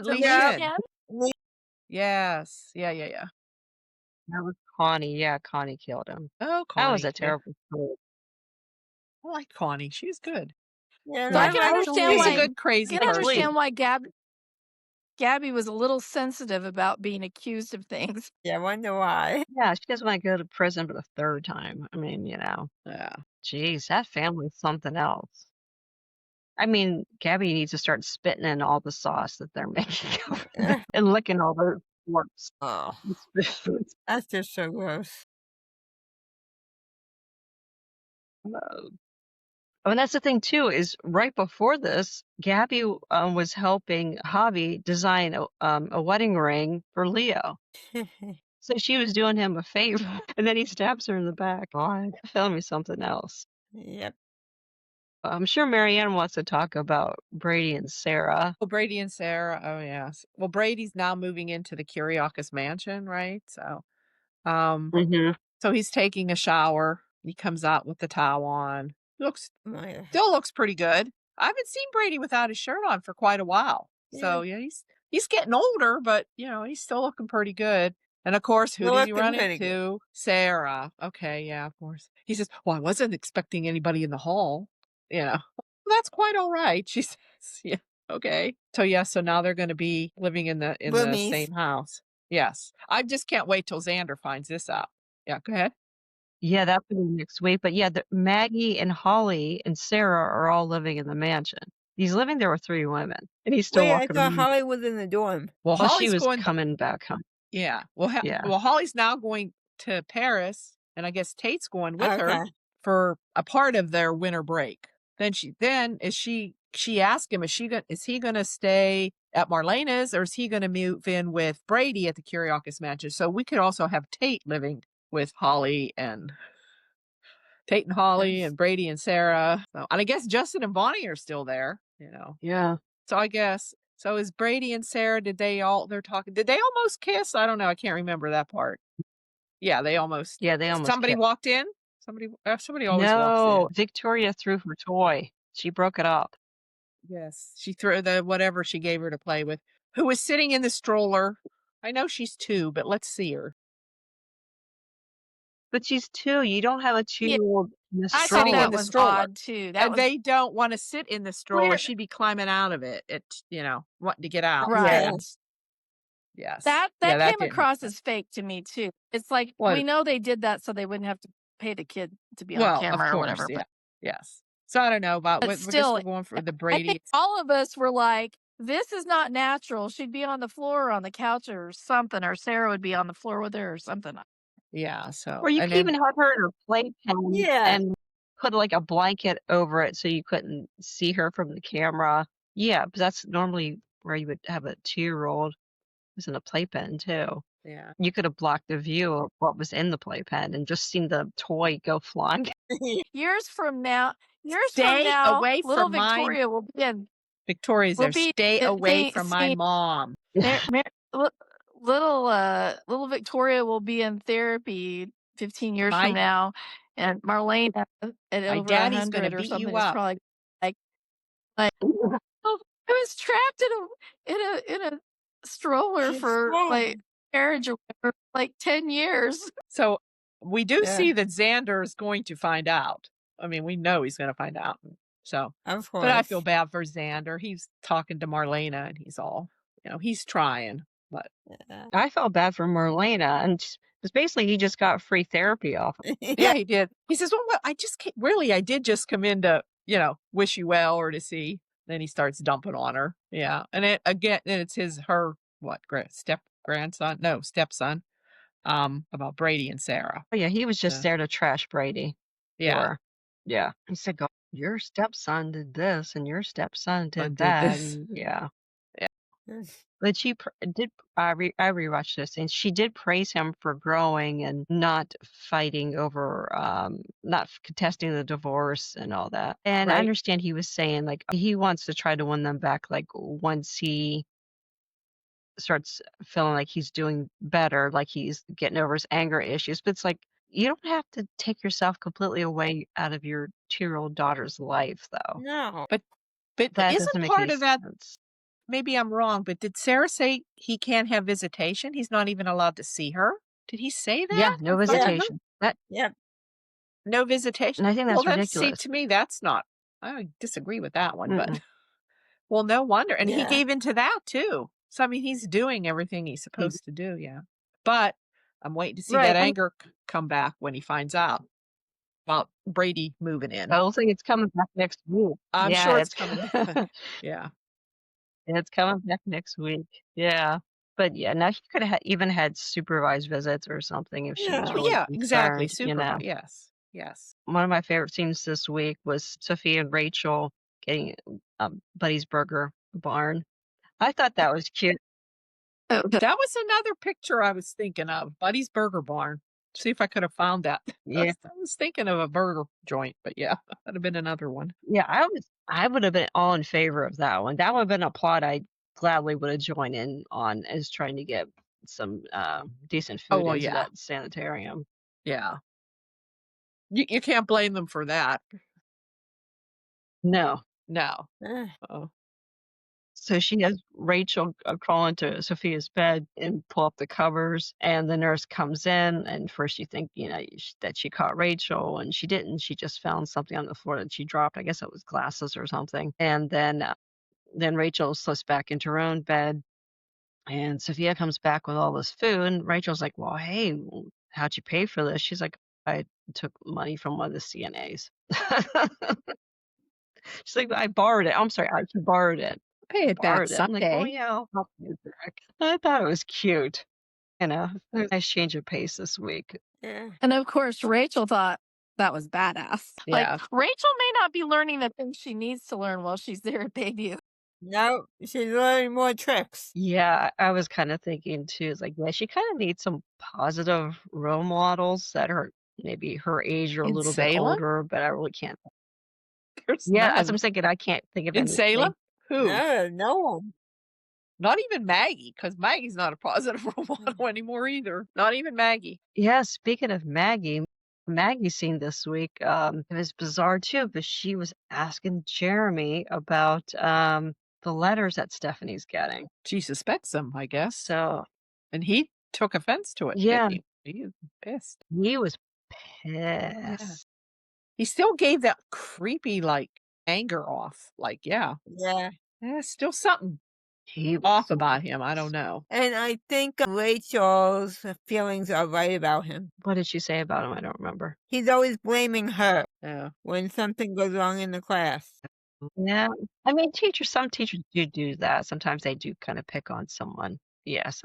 S2: Lee
S3: Yep.
S2: Shin.
S3: Lee-
S2: Yes. Yeah.
S1: That was Connie. Yeah, Connie killed him.
S2: Oh,
S1: That was
S2: Connie.
S1: a terrible story.
S2: I like Connie. She's good.
S3: Yeah,
S4: So I
S3: I
S4: can
S3: like
S4: understand
S2: She's a
S4: why
S2: good crazy
S4: I can
S2: person.
S4: understand why Gabby was a little sensitive about being accused of things.
S3: Yeah, I wonder why.
S1: Yeah, she doesn't want to go to prison for the 3rd time. I mean, you know,
S2: Yeah.
S1: geez, that family's something else. I mean, Gabby needs to start spitting in all the sauce that they're making and licking all the forks.
S3: Oh, that's just so gross.
S1: And that's the thing too, is right before this, Gabby was helping Javi design a wedding ring for Leo. So she was doing him a favor, and then he stabs her in the back. God, tell me something else.
S3: Yep.
S1: I'm sure Marianne wants to talk about Brady and Sarah.
S2: Oh, Brady and Sarah. Oh, yes. Well, Brady's now moving into the Kiriakis mansion, right? So,
S1: Mm-hmm.
S2: so he's taking a shower. He comes out with the towel on.
S3: My-
S2: Still looks pretty good. I haven't seen Brady without his shirt on for quite a while. So yeah, he's getting older, but he's still looking pretty good. And of course, who
S3: Still
S2: did he
S3: looking
S2: run
S3: pretty good.
S2: into? Sarah. Okay, yeah, of course. He says, "Well, I wasn't expecting anybody in the hall." Well, that's quite all right. She says, "Yeah, okay." So yeah, so now they're going to be living in the
S3: Roomies.
S2: same house. Yes, I just can't wait till Xander finds this out. Yeah, go ahead.
S1: Yeah, that's gonna be next week. But yeah, Maggie and Holly and Sarah are all living in the mansion. He's living there with 3 women, and he's still
S3: Wait, I
S1: walking
S3: thought
S1: around.
S3: Holly was in the dorm.
S2: Well,
S1: Well, she
S2: Holly's
S1: was
S2: going.
S1: coming back home.
S2: Yeah. Well,
S1: Yeah.
S2: well, Holly's now going to Paris, and I guess Tate's going with her
S3: Okay.
S2: for a part of their winter break. Then she asked him, is he gonna stay at Marlena's, or is he gonna move in with Brady at the Kiriakis mansion? So we could also have Tate living with Holly and
S3: Nice.
S2: and Brady and Sarah. So, and I guess Justin and Bonnie are still there.
S1: Yeah.
S2: So I guess. So is Brady and Sarah, they're talking, did they almost kiss? I don't know. I can't remember that part. Yeah, they almost.
S1: Yeah, they almost
S2: Somebody
S1: kissed.
S2: walked in? Somebody always walks
S1: No,
S2: in.
S1: Victoria threw her toy. She broke it up.
S2: Yes. She threw the whatever she gave her to play with. Who was sitting in the stroller. I know she's 2, but let's see her.
S1: But she's 2. You don't have a 2-year-old in the
S4: I
S2: Sitting
S4: thought
S2: in
S1: stroller.
S4: that
S2: the
S4: was
S2: stroller.
S4: odd too.
S2: And they don't want to sit in the stroller.
S1: Where-
S2: She'd be climbing out of it. Wanting to get out.
S4: Right.
S3: Yeah.
S2: Yes.
S4: That
S2: Yeah,
S4: came
S2: didn't
S4: across
S2: make
S4: as fake to me too. It's like
S2: Well-
S4: we know they did that so they wouldn't have to pay the kid to be on
S2: Well,
S4: camera
S2: of
S4: or
S2: course,
S4: whatever.
S2: yeah.
S4: But
S2: Yes. So I don't know about.
S4: But
S2: We're
S4: still,
S2: just going for the
S4: I
S2: Brady.
S4: think all of us were like, "This is not natural." She'd be on the floor or on the couch or something, or Sarah would be on the floor with her or something.
S2: Yeah. So.
S1: Or you
S2: and
S1: could
S2: then,
S1: even have her in her playpen
S3: Yeah.
S1: and put like a blanket over it so you couldn't see her from the camera. Yeah, but that's normally where you would have a 2-year-old who's in a playpen too.
S2: yeah.
S1: You could have blocked the view of what was in the playpen and just seen the toy go flying.
S4: Years from now,
S2: Stay away
S4: little
S2: from my-
S4: Victoria will be in.
S2: Victoria's
S4: Will
S2: there.
S4: be-
S2: Stay
S4: it-
S2: away
S4: they-
S2: from my
S4: see-
S2: mom.
S4: Mar- Mar- little Victoria will be in therapy 15 years from
S2: My
S4: now, and Marlene at
S2: my
S4: over
S2: daddy's gonna
S4: 100 or
S2: beat
S4: something
S2: you
S4: is
S2: up.
S4: probably like, "Oh, I was trapped in a stroller for, like, marriage or whatever, like 10 years."
S2: So we do
S3: Yeah,
S2: see that Xander is going to find out. I mean, we know he's gonna find out. So,
S3: of
S2: but I feel
S3: course.
S2: bad for Xander. He's talking to Marlena and he's all, he's trying, but
S3: Yeah.
S1: I felt bad for Marlena, and because basically he just got free therapy off.
S2: yeah, he did. He says, well, I just can't, really, I did just come in to, wish you well or to see. Then he starts dumping on her. Yeah. And it's her, what, grandson? No, stepson, about Brady and Sarah.
S1: Oh, yeah, he was just
S2: So,
S1: there to trash Brady.
S2: yeah.
S1: For, yeah. He said, "Go, your stepson did this, and your stepson
S2: Son
S1: did
S2: did
S1: that."
S2: this.
S1: And yeah.
S3: Mm.
S1: But she did. I rewatched this, and she did praise him for growing and not fighting over, not contesting the divorce and all that. And I
S2: Right.
S1: understand he was saying like he wants to try to win them back. Like once he starts feeling like he's doing better, like he's getting over his anger issues. But it's like you don't have to take yourself completely away out of your 2-year-old daughter's life, though.
S3: No.
S2: But
S1: That
S2: isn't
S1: doesn't make
S2: part
S1: any
S2: of that,
S1: sense.
S2: maybe I'm wrong, but did Sarah say he can't have visitation? He's not even allowed to see her? Did he say
S1: Yeah,
S2: that?
S1: no
S2: I thought he
S1: visitation. That,
S3: Yep.
S2: no visitation.
S1: and I think
S2: Well,
S1: that's
S2: then see,
S1: ridiculous.
S2: to me, that's not, I disagree with that one, but
S1: Mm-mm.
S2: well, no wonder. And he
S3: Yeah.
S2: gave into that too. So, I mean, he's doing everything he's supposed to do. Yeah. But I'm waiting to see
S1: Right.
S2: that anger come back when he finds out about Brady moving in.
S1: I don't think it's coming back next week.
S2: I'm
S1: Yeah,
S2: sure it's coming back. Yeah.
S1: it's coming back next week. Yeah. But yeah, now he could have even had supervised visits or something if she was
S3: Yeah.
S2: Well,
S1: really
S2: yeah, exactly.
S1: concerned, you know.
S2: Yes. Yes.
S1: One of my favorite scenes this week was Sophia and Rachel getting Buddy's Burger Barn. I thought that was cute.
S4: Oh,
S2: That was another picture I was thinking of. Buddy's Burger Barn. See if I could have found that.
S1: Yeah.
S2: I was thinking of a burger joint, but yeah, that'd have been another one.
S1: Yeah, I would have been all in favor of that one. That would have been a plot I gladly would have joined in on as trying to get some decent
S2: Oh,
S1: food
S2: well,
S1: into
S2: yeah.
S1: that sanitarium.
S2: Yeah. You can't blame them for that.
S1: No.
S2: No.
S3: Eh.
S2: Oh.
S1: So she has Rachel crawl into Sophia's bed and pull up the covers, and the nurse comes in, and first you think, that she caught Rachel, and she didn't. She just found something on the floor that she dropped. I guess it was glasses or something. And then Rachel slips back into her own bed, and Sophia comes back with all this food, and Rachel's like, "Well, hey, how'd you pay for this?" She's like, "I took money from one of the CNAs." She's like, "I borrowed it. I'm sorry, I borrowed it.
S2: Pay it back
S1: Borrowed it." I'm like, "Oh,
S2: someday.
S1: yeah, I'll help you back." I thought it was cute. Nice change of pace this week.
S3: Yeah.
S4: and of course, Rachel thought that was badass. Like,
S2: Yeah.
S4: Rachel may not be learning the things she needs to learn while she's there at Bayview.
S3: No, she's learning more tricks.
S1: Yeah, I was kind of thinking too. It's like, yeah, she kind of needs some positive role models that are maybe her age or a
S2: In
S1: little bit
S2: Salem?
S1: older, but I really can't.
S2: There's
S1: Yeah,
S2: none.
S1: as I'm thinking, I can't think of
S2: In
S1: anything.
S2: Salem? Who?
S3: No one.
S2: Not even Maggie, because Maggie's not a positive role model anymore either. Not even Maggie.
S1: Yeah, speaking of Maggie's scene this week, it was bizarre too, but she was asking Jeremy about the letters that Stephanie's getting.
S2: She suspects him, I guess.
S1: So
S2: And he took offense to it,
S1: yeah,
S2: didn't he? He was pissed.
S1: he was
S2: Yeah.
S1: pissed.
S2: He still gave that creepy, anger off.
S3: Yeah.
S2: Still something
S1: He
S2: off
S1: was.
S2: about him. I don't know.
S3: And I think Rachel's feelings are right about him.
S1: What did she say about him? I don't remember.
S3: He's always blaming her
S2: Yeah.
S3: when something goes wrong in the class.
S1: Yeah, I mean, some teachers do that. Sometimes they do kind of pick on someone. Yes,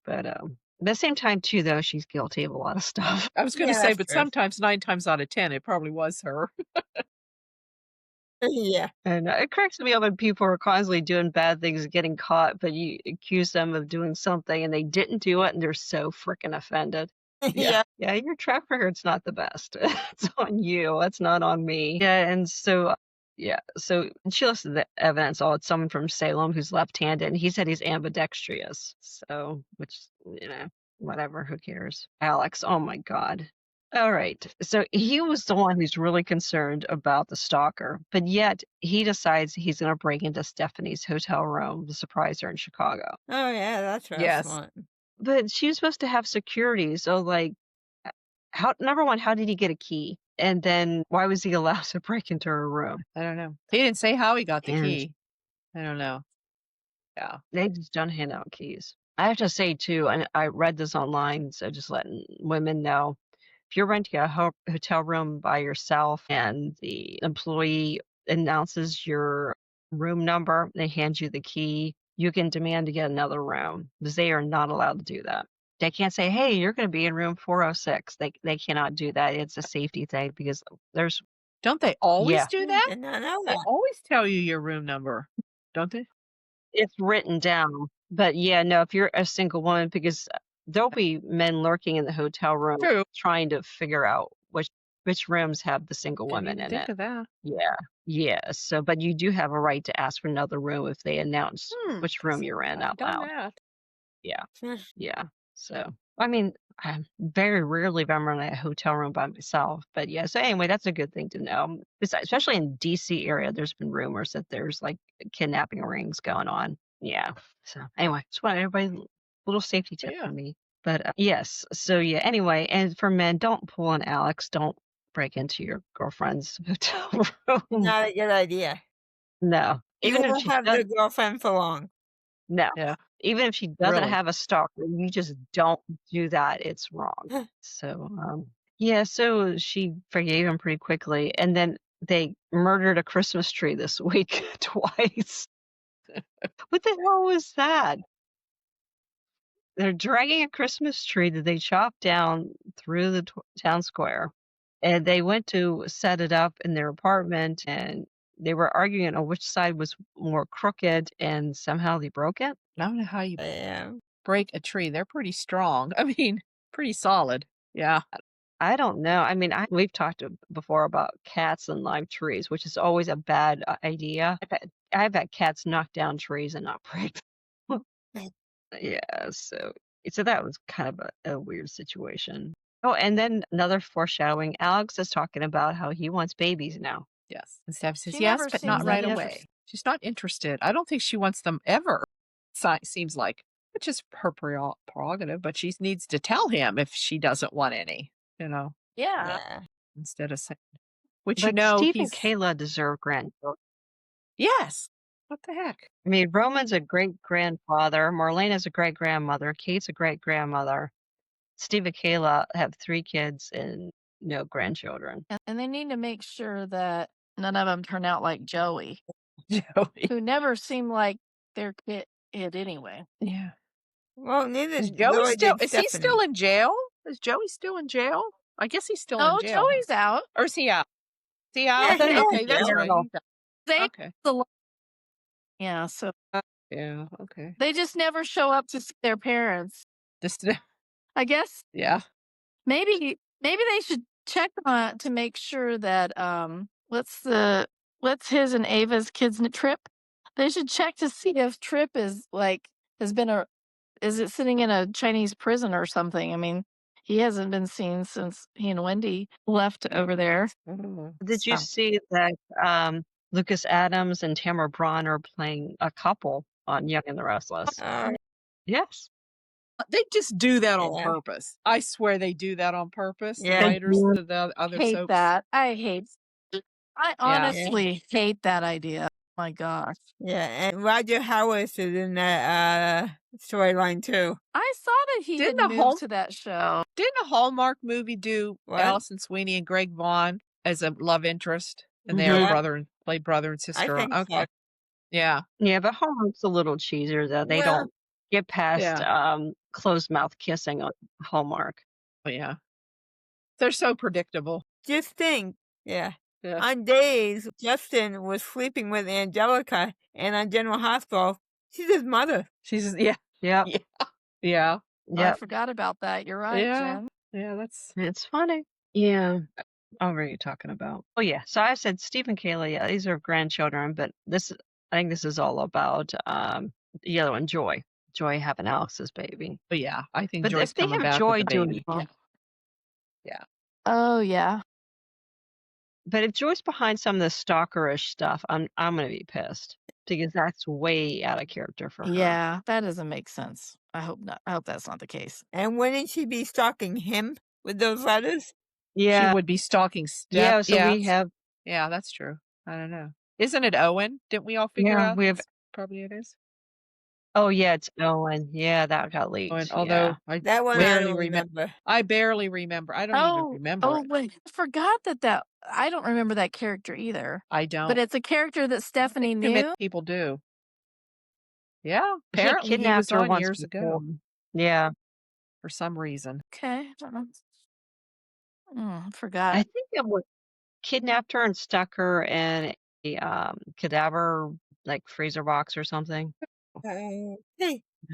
S1: but at the same time too, though, she's guilty of a lot of stuff.
S2: I was going to
S3: Yeah,
S2: say,
S3: that's
S2: but
S3: true.
S2: sometimes 9 times out of 10, it probably was her.
S3: Yeah.
S1: And it cracks me up when people are constantly doing bad things, getting caught, but you accuse them of doing something and they didn't do it, and they're so freaking offended.
S3: Yeah.
S1: Yeah, your track record's not the best. It's on you. It's not on me. Yeah, and so Yeah. So she listed the evidence. Oh, it's someone from Salem who's left-handed, and he said he's ambidextrous. So, which, whatever, who cares? Alex, oh my God. All right. So he was the one who's really concerned about the stalker, but yet he decides he's going to break into Stephanie's hotel room to surprise her in Chicago.
S3: Oh, yeah, that's real
S2: Yes.
S3: smart.
S1: But she was supposed to have security. So, like, number one, how did he get a key? And then why was he allowed to break into her room?
S2: I don't know. He didn't say how he got the
S1: And
S2: key. I don't know. Yeah.
S1: they just don't hand out keys. I have to say, too, and I read this online, so just letting women know, if you're renting a hotel room by yourself and the employee announces your room number, they hand you the key, you can demand to get another room because they are not allowed to do that. They can't say, hey, you're going to be in room 406. They cannot do that. It's a safety thing because there's,
S2: Don't they always
S1: yeah,
S2: do that?
S3: Did not know
S2: They
S3: that.
S2: always tell you your room number, don't they?
S1: it's written down. But yeah, no, if you're a single woman, because there'll be men lurking in the hotel room
S2: True.
S1: trying to figure out which rooms have the single
S2: Didn't
S1: women
S2: even
S1: in
S2: think
S1: it.
S2: of that.
S1: Yeah. Yeah. So, but you do have a right to ask for another room if they announce which room you're in out
S2: Done
S1: loud.
S2: that.
S1: Yeah.
S3: Hmm.
S1: Yeah. So, I mean, I very rarely if I'm in a hotel room by myself. But yeah, so anyway, that's a good thing to know. Especially in DC area, there's been rumors that there's like kidnapping rings going on. Yeah. So anyway, just want everybody little safety tip
S2: Yeah.
S1: for me. But yes, so yeah. Anyway, and for men, don't pull an Alex. Don't break into your girlfriend's hotel room.
S3: Not a good idea.
S1: No,
S3: You
S1: even if
S3: won't
S1: she
S3: have
S1: does,
S3: the girlfriend for long.
S1: no,
S2: Yeah.
S1: even if she doesn't
S2: Really.
S1: have a stalker, you just don't do that. It's wrong. So, yeah, so she forgave him pretty quickly, and then they murdered a Christmas tree this week twice. What the hell was that? They're dragging a Christmas tree that they chopped down through the town square, and they went to set it up in their apartment, and they were arguing on which side was more crooked, and somehow they broke it.
S2: I don't know how you
S3: Yeah.
S2: break a tree. They're pretty strong. I mean, pretty solid. Yeah.
S1: I don't know. I mean, we've talked before about cats and live trees, which is always a bad idea. I've had cats knock down trees and not break them. Yeah, so that was kind of a weird situation. Oh, and then another foreshadowing. Alex is talking about how he wants babies now.
S2: Yes. And Steph says,
S4: She
S2: yes,
S4: never
S2: but not
S4: seems
S2: right
S1: Yep.
S2: away.
S4: interested.
S2: She's not interested. I don't think she wants them ever. Seems like, which is her prerogative, but she needs to tell him if she doesn't want any,
S4: Yeah.
S3: Yeah.
S2: instead of saying, which
S1: But Steve and
S2: he's,
S1: Kayla deserve grandchildren.
S2: yes. What the heck?
S1: I mean, Roman's a great grandfather. Marlena's a great grandmother. Kate's a great grandmother. Steve and Kayla have 3 kids and no grandchildren.
S4: And they need to make sure that none of them turn out like Joey,
S2: Joey.
S4: who never seemed like their kid anyway.
S2: Yeah.
S3: Well, neither
S2: Is Joey
S3: Lily
S2: still,
S3: did
S2: is he
S3: Stephanie.
S2: still in jail? Is Joey still in jail? I guess he's still
S4: Oh,
S2: in jail.
S4: Joey's out.
S2: Or is he out? Is he
S3: Yeah,
S2: out?
S3: he's in
S2: Okay, that's
S3: jail.
S2: right. He's out.
S4: They
S2: Okay.
S4: yeah, so
S2: Yeah, okay.
S4: they just never show up to see their parents.
S2: This,
S4: I guess
S2: yeah.
S4: maybe they should check on to make sure that what's his and Ava's kids trip. They should check to see if Trip is is it sitting in a Chinese prison or something. I mean, he hasn't been seen since he and Wendy left over there.
S1: Did you
S4: So-
S1: see that Lucas Adams and Tamara Braun are playing a couple on Young and the Restless? Yes.
S2: They just do that on
S3: Yeah.
S2: purpose. I swear they do that on purpose.
S3: Yeah.
S2: The writers, the other
S4: hate
S2: soaps.
S4: that. I honestly hate that idea. Oh my gosh.
S3: Yeah, and Roger Howard is in that storyline too.
S4: I saw that he
S2: Didn't
S4: had
S2: the
S4: moved to that show.
S2: Didn't a Hallmark movie do
S3: What?
S2: Allison Sweeney and Greg Vaughn as a love interest? And they
S1: Mhm.
S2: are played brother and sister.
S3: think
S2: Okay.
S3: so.
S2: Yeah.
S1: Yeah, but Hallmark's a little cheesier though. They
S3: Well-
S1: don't get past closed mouth kissing on Hallmark.
S2: Oh, yeah. They're so predictable.
S3: Just think, yeah.
S2: Yeah.
S3: On days Justin was sleeping with Angelica and on General Hospital, she's his mother.
S2: She's yeah.
S1: Yep.
S2: Yeah.
S4: I
S1: Yep.
S4: forgot about that. You're right,
S2: Yeah.
S4: Jen.
S2: Yeah, that's
S1: It's funny. Yeah. what were you talking about? Oh yeah, so I said Steve and Kayla. Yeah, these are grandchildren, but I think this is all about the other one, Joy. Joy having Alex's baby.
S2: But yeah, I think
S1: But
S2: Joy's
S1: if they
S2: coming
S1: have
S2: back with
S1: Joy
S2: the
S1: doing,
S2: baby.
S4: Yeah.
S2: Yeah.
S4: Oh, yeah.
S1: but if Joy's behind some of the stalkerish stuff, I'm gonna be pissed because that's way out of character for her.
S4: Yeah, that doesn't make sense. I hope not. I hope that's not the case.
S3: And wouldn't she be stalking him with those letters?
S2: She
S1: Yeah,
S2: would be stalking Steph.
S1: yeah. So we have
S2: Yeah, that's true. I don't know. Isn't it Owen? Didn't we all figure
S1: yeah
S2: out?
S1: we have.
S2: Probably it is.
S1: Oh yeah, it's Owen. Yeah, that got leaked.
S2: Owen,
S1: Yeah.
S2: although I
S3: That one I
S2: barely
S3: don't
S2: remember.
S3: remember.
S2: I barely remember. I don't even remember
S4: Oh,
S2: it.
S4: wait. I forgot that I don't remember that character either.
S2: I don't.
S4: But it's a character that Stephanie
S2: Too many
S4: knew.
S2: people do. Yeah,
S1: He
S2: apparently he
S1: kidnapped
S2: was
S1: her
S2: on
S1: once
S2: years
S1: before.
S2: ago
S1: Yeah,
S2: for some reason.
S4: Okay. I don't know. I
S1: I
S4: forgot.
S1: think it was kidnapped her and stuck her in a cadaver like freezer box or something.
S3: Hey,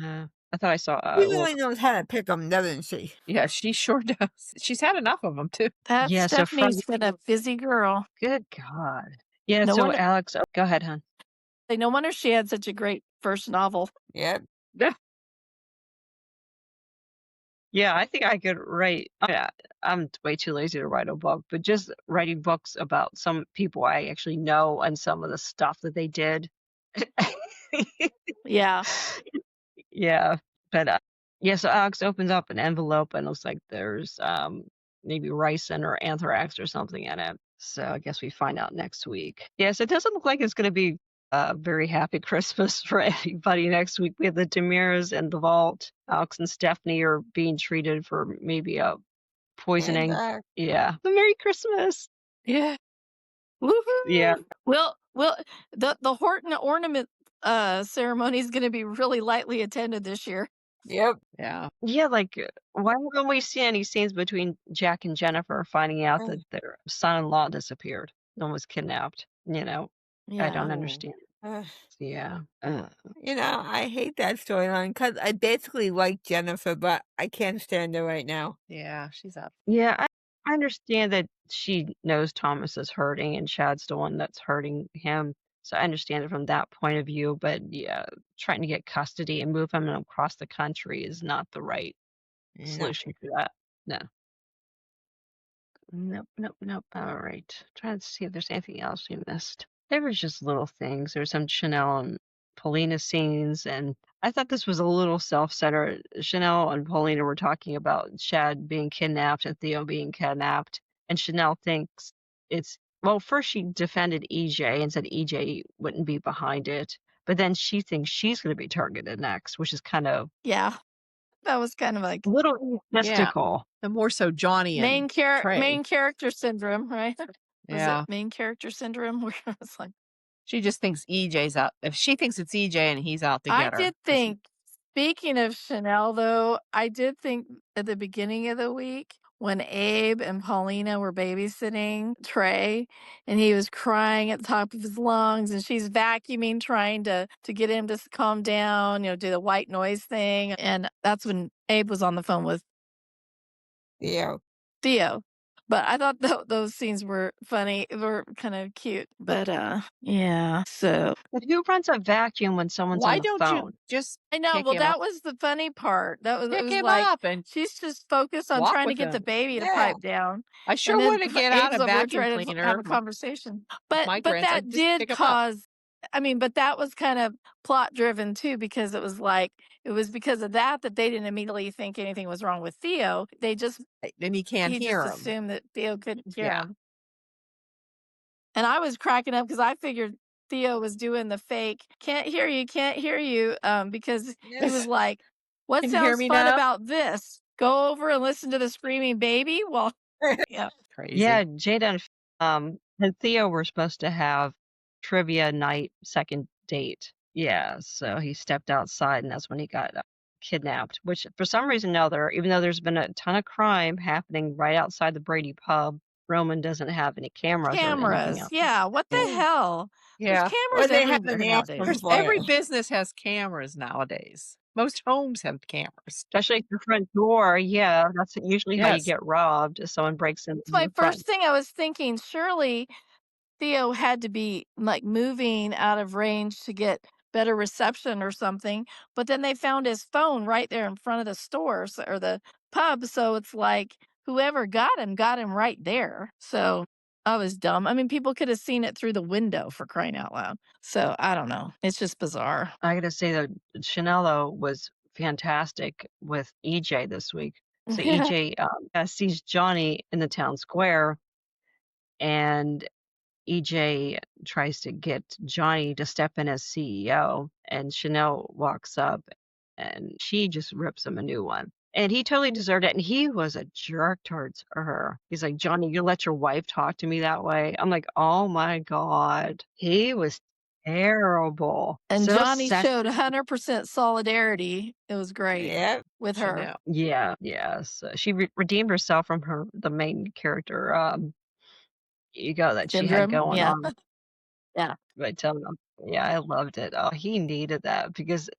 S1: I thought I saw
S3: she really knows how to pick them, doesn't she?
S2: Yeah, she sure does. She's had enough of them too.
S4: That
S1: Yeah, so
S4: Stephanie's been a busy girl.
S1: good God. Yeah,
S4: No
S1: so
S4: wonder,
S1: Alex, go ahead, hon.
S4: no wonder she had such a great first novel.
S3: Yep.
S1: Yeah, I think I could write. I'm way too lazy to write a book, but just writing books about some people I actually know and some of the stuff that they did.
S4: Yeah.
S1: Yeah, but yeah, so Alex opens up an envelope and looks like there's maybe ricin or anthrax or something in it. So I guess we find out next week. Yes, it doesn't look like it's going to be a very happy Christmas for everybody next week. We have the Demirs and the Vault. Alex and Stephanie are being treated for maybe a poisoning.
S3: And,
S1: Yeah. But Merry Christmas.
S2: Yeah.
S4: Woohoo!
S1: Yeah.
S4: Well, the Horton ornament ceremony is going to be really lightly attended this year.
S3: yep.
S2: Yeah.
S1: Yeah, like why haven't we seen any scenes between Jack and Jennifer finding out
S3: Oh.
S1: that their son-in-law disappeared and was kidnapped? I
S4: Yeah.
S1: don't understand.
S3: Ugh.
S1: Yeah.
S3: I hate that storyline because I basically like Jennifer, but I can't stand her right now.
S2: Yeah, she's up.
S1: Yeah, I understand that she knows Thomas is hurting and Chad's the one that's hurting him. So I understand it from that point of view, but yeah, trying to get custody and move him across the country is not the right
S3: No.
S1: solution for that. No. Nope, nope, nope. All right. Trying to see if there's anything else we missed. There was just little things. There's some Chanel and Paulina scenes, and I thought this was a little self-centered. Chanel and Paulina were talking about Chad being kidnapped and Theo being kidnapped, and Chanel thinks well, first she defended EJ and said EJ wouldn't be behind it, but then she thinks she's going to be targeted next, which is kind of
S4: Yeah. That was kind of like
S1: a little mystical.
S2: And more so Johnny and
S4: main
S2: Trey.
S4: character syndrome, right? Was
S2: Yeah.
S4: it main character syndrome? Where it's like
S2: She just thinks EJ's out. If she thinks it's EJ and he's out to get her.
S4: I did think. Speaking of Chanel, though, I did think at the beginning of the week when Abe and Paulina were babysitting Trey and he was crying at the top of his lungs and she's vacuuming trying to get him to calm down, do the white noise thing. And that's when Abe was on the phone with Theo. But I thought those scenes were funny. They were kind of cute. But yeah. So
S1: But who runs a vacuum when someone's
S2: Why
S1: on the
S2: don't
S1: phone?
S2: you just
S4: I know.
S2: pick
S4: Well,
S2: him
S4: that
S2: up?
S4: was the funny part. That was, it
S2: Pick
S4: was
S2: him
S4: like
S2: up and
S4: she's just focused on
S2: walk
S4: trying to
S2: with
S4: get the
S2: him.
S4: baby to
S3: Yeah.
S4: pipe down.
S2: I sure
S4: And then
S2: would get out
S4: Abe's
S2: a
S4: over there
S2: vacuum
S4: trying to
S2: cleaner.
S4: have a conversation. But
S2: my
S4: but
S2: grandson,
S4: that
S2: just
S4: did
S2: pick 'em up.
S4: cause. I mean, but that was kind of plot driven too, because it was because of that they didn't immediately think anything was wrong with Theo. They just
S2: And he can't
S4: he
S2: hear
S4: just
S2: him.
S4: assumed that Theo couldn't hear
S2: Yeah.
S4: him. And I was cracking up because I figured Theo was doing the fake can't hear you, because he was like, "What
S2: Can you hear
S4: sounds
S2: me
S4: fun
S2: now?"
S4: about this? Go over and listen to the screaming baby." Well, yeah.
S2: Crazy.
S1: Yeah, Jada and Theo were supposed to have trivia night second date. Yeah, so he stepped outside and that's when he got kidnapped, which for some reason or another, even though there's been a ton of crime happening right outside the Brady pub, Roman doesn't have any cameras or anything
S4: Cameras.
S1: else.
S4: Yeah. What the hell? There's
S2: Yeah.
S4: cameras
S3: Or they haven't
S4: everywhere
S3: asked them
S4: nowadays.
S3: for
S2: Every
S3: it.
S2: business has cameras nowadays. Most homes have cameras.
S1: Especially at your front door. Yeah, that's usually how you
S2: Yes.
S1: get robbed if someone breaks in
S4: It's my
S1: the front.
S4: first thing I was thinking, surely Theo had to be like moving out of range to get better reception or something. But then they found his phone right there in front of the stores or the pub. So it's like whoever got him right there. So I was dumb. I mean, people could have seen it through the window for crying out loud. So I don't know. It's just bizarre.
S1: I gotta say that Chanello was fantastic with EJ this week. So
S4: Yeah.
S1: EJ sees Johnny in the town square, and EJ tries to get Johnny to step in as CEO, and Chanel walks up and she just rips him a new one. And he totally deserved it. And he was a jerk towards her. He's like, Johnny, you let your wife talk to me that way. I'm like, oh my God. He was terrible.
S4: And
S1: So
S4: Johnny
S1: sassy.
S4: showed 100% solidarity. It was great
S3: Yep.
S4: with her.
S2: Chanel.
S1: Yeah, yes. She redeemed herself from the main character ego that she had
S4: Syndrome.
S1: going
S4: Yeah.
S1: on.
S4: Yeah.
S1: By telling him, yeah, I loved it. Oh, he needed that because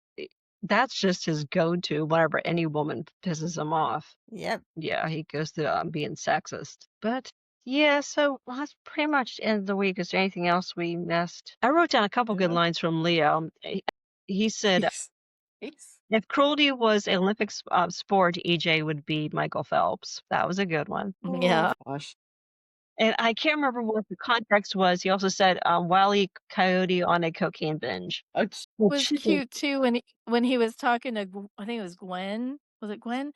S1: that's just his go-to whenever any woman pisses him off.
S3: Yep.
S1: Yeah, he goes to being sexist. But yeah, so that's pretty much the end of the week. Is there anything else we missed? I wrote down a couple good
S2: No.
S1: lines from Leo. He said,
S2: Yes.
S1: if cruelty was an Olympic sport, EJ would be Michael Phelps. That was a good one.
S4: Yeah.
S2: Oh, gosh.
S1: And I can't remember what the context was. He also said, Wile E. Coyote on a cocaine binge.
S4: It was cute too when he was talking to I think it was Gwen. Was it Gwen?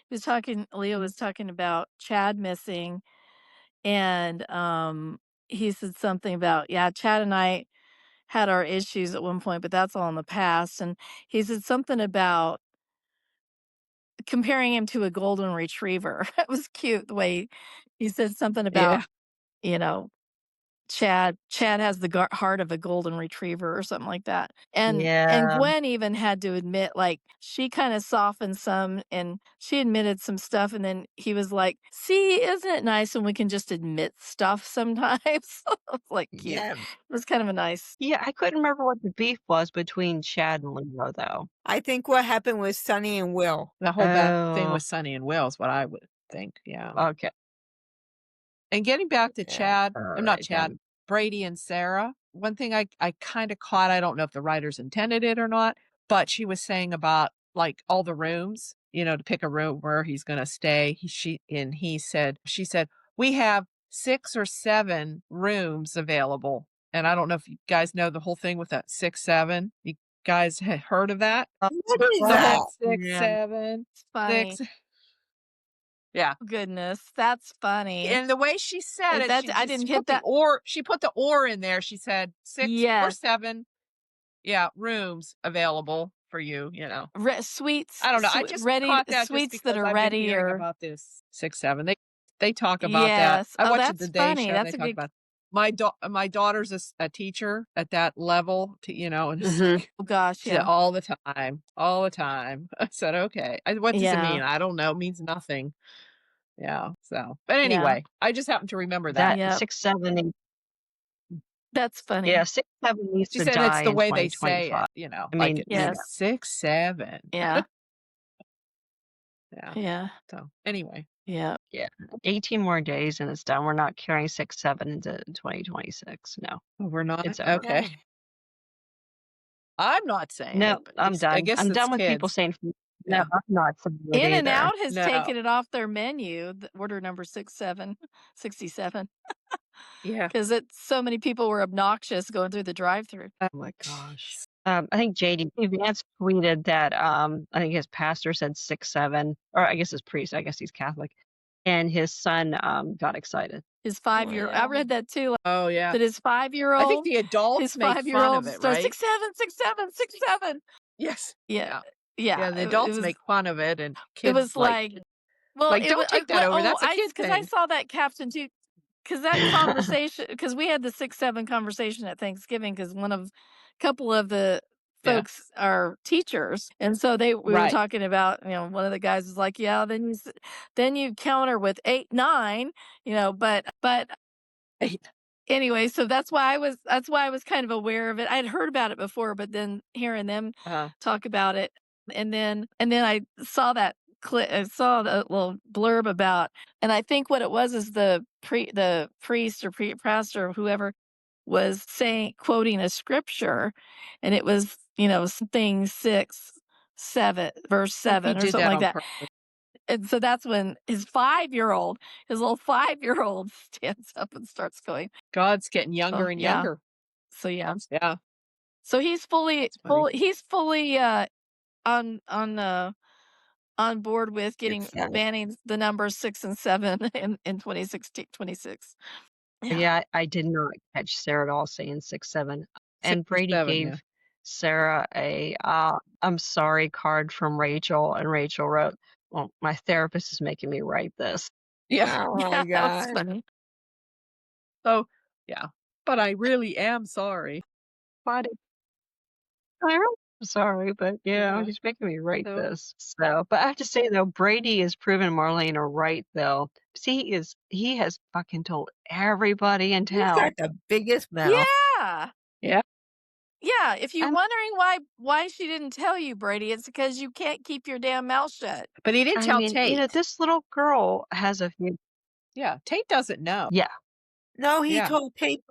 S4: He was talking Leo was talking about Chad missing and he said something about, yeah, Chad and I had our issues at one point, but that's all in the past. And he said something about comparing him to a golden retriever. It was cute the way he said something about, you know, Chad has the heart of a golden retriever or something like that. And
S1: Yeah.
S4: Gwen even had to admit, like, she kind of softened some and she admitted some stuff. And then he was like, see, isn't it nice when we can just admit stuff sometimes? It's like cute.
S3: Yeah.
S4: It was kind of a nice.
S1: Yeah, I couldn't remember what the beef was between Chad and Leo, though.
S3: I think what happened was Sonny and Will.
S2: The whole bad thing
S1: Oh.
S2: with Sonny and Will is what I would think. Yeah.
S1: Okay.
S2: And getting back to
S3: Yeah.
S2: Chad,
S1: All
S2: I'm not
S1: right,
S2: Chad,
S1: then.
S2: Brady and Sarah. One thing I kind of caught, I don't know if the writers intended it or not, but she was saying about like all the rooms, to pick a room where he's going to stay. She said, we have 6 or 7 rooms available. And I don't know if you guys know the whole thing with that 6, 7. You guys had heard of that?
S3: What is
S2: The whole
S3: that?
S2: 6,
S1: Yeah.
S2: 7,
S4: It's funny.
S2: 6. Yeah.
S4: Goodness, that's funny.
S2: And the way she said it,
S4: I didn't hit that.
S2: She put the or in there. She said 6 or 7, rooms available for you.
S4: Sweets.
S2: I don't know. I just caught that
S4: sweets
S2: just
S4: that
S2: because
S4: are
S2: I've
S4: ready
S2: been hearing
S4: or
S2: about this 6, 7. They talk about that.
S4: yes.
S2: I
S4: Oh,
S2: watched
S4: that's
S2: the Day
S4: funny.
S2: Show.
S4: That's
S2: They
S4: a
S2: talk
S4: good.
S2: about my daughter's a teacher at that level. And it's
S1: Mhm.
S2: like,
S4: Oh gosh,
S2: she said,
S4: yeah.
S2: all the time. I said, okay. What does it
S4: Yeah.
S2: mean? I don't know. It means nothing. Yeah. So, but
S4: Yeah.
S2: anyway, I just happen to remember that.
S1: That
S4: Yep.
S1: 6, 7,
S4: That's funny.
S1: yeah, 6, 7 needs
S2: She
S1: to
S2: said it's
S1: die
S2: the
S1: in
S2: way they say
S1: 2025.
S2: it,
S1: I
S2: like
S1: mean,
S2: it's
S4: Yes.
S2: 6, 7.
S4: Yeah.
S2: Yeah.
S4: Yeah.
S2: So anyway,
S4: Yeah.
S1: 18 more days and it's done. We're not carrying 6, 7 into 2026. No,
S2: we're not
S1: it's over.
S2: okay.
S3: No.
S2: I'm not saying
S1: No,
S2: it, but
S1: I'm
S2: I
S1: done.
S2: guess
S1: I'm
S2: it's
S1: done with people
S2: kids.
S1: saying, no,
S2: Yeah.
S1: I'm not saying it
S4: In and
S1: either.
S4: Out has
S2: No.
S4: taken it off their menu. Order number 67.
S2: Yeah.
S4: Because so many people were obnoxious going through the drive-through.
S1: Oh my gosh. I think JD Vance tweeted that I think his pastor said 6, 7, or I guess his priest. I guess he's Catholic, and his son got excited.
S4: His 5-year. I read that too.
S2: Oh yeah.
S4: That his 5-year-old.
S2: I think the adults
S4: his
S2: make fun
S4: 5-year-old
S2: of it,
S4: starts
S2: right?
S4: 6, 7, 6, 7, 6, 7.
S2: Yes.
S4: Yeah.
S2: Yeah.
S4: Yeah.
S2: The
S4: It
S2: adults
S4: was.
S2: make fun of it, and
S4: It
S2: kids
S4: was like. Well, it
S2: don't
S4: was.
S2: take that over. That's a kid
S4: Because I
S2: thing.
S4: saw that caption too. Because that conversation. Because we had the 6, 7 conversation at Thanksgiving. Because couple of the folks are teachers, and so we were
S2: Right.
S4: talking about, one of the guys was like, yeah, then you counter with 8, 9, but anyway, so that's why I was kind of aware of it. I'd heard about it before, but then hearing them talk about it, and then I saw that clip, I saw the little blurb about, and I think what it was is the priest or pastor or whoever was quoting a scripture, and it was something 6, 7, verse 7 or something like that. And so that's when his little 5-year-old stands up and starts going,
S2: God's getting younger and younger.
S4: So yeah.
S2: Yeah.
S4: So he's fully on board with banning the numbers 6 and 7 in 26.
S1: Yeah, I did not catch Sarah at all saying 6, 7. And Brady
S2: 7,
S1: gave Sarah a I'm sorry card from Rachel, and Rachel wrote, well, my therapist is making me write this.
S2: Yeah.
S3: Oh my
S4: That was
S3: God.
S4: funny.
S2: So, yeah. But I really am sorry.
S1: I'm sorry, but he's making me write this. So, but I have to say though, Brady has proven Marlena right though. See, he has fucking told everybody in
S3: He's
S1: town.
S3: got the biggest mouth.
S4: Yeah.
S2: Yeah.
S4: Yeah. If you're wondering why she didn't tell you, Brady, it's because you can't keep your damn mouth shut.
S2: But he didn't tell Tate.
S1: This little girl has a
S2: Yeah, Tate doesn't know.
S1: Yeah.
S3: No, he told Tate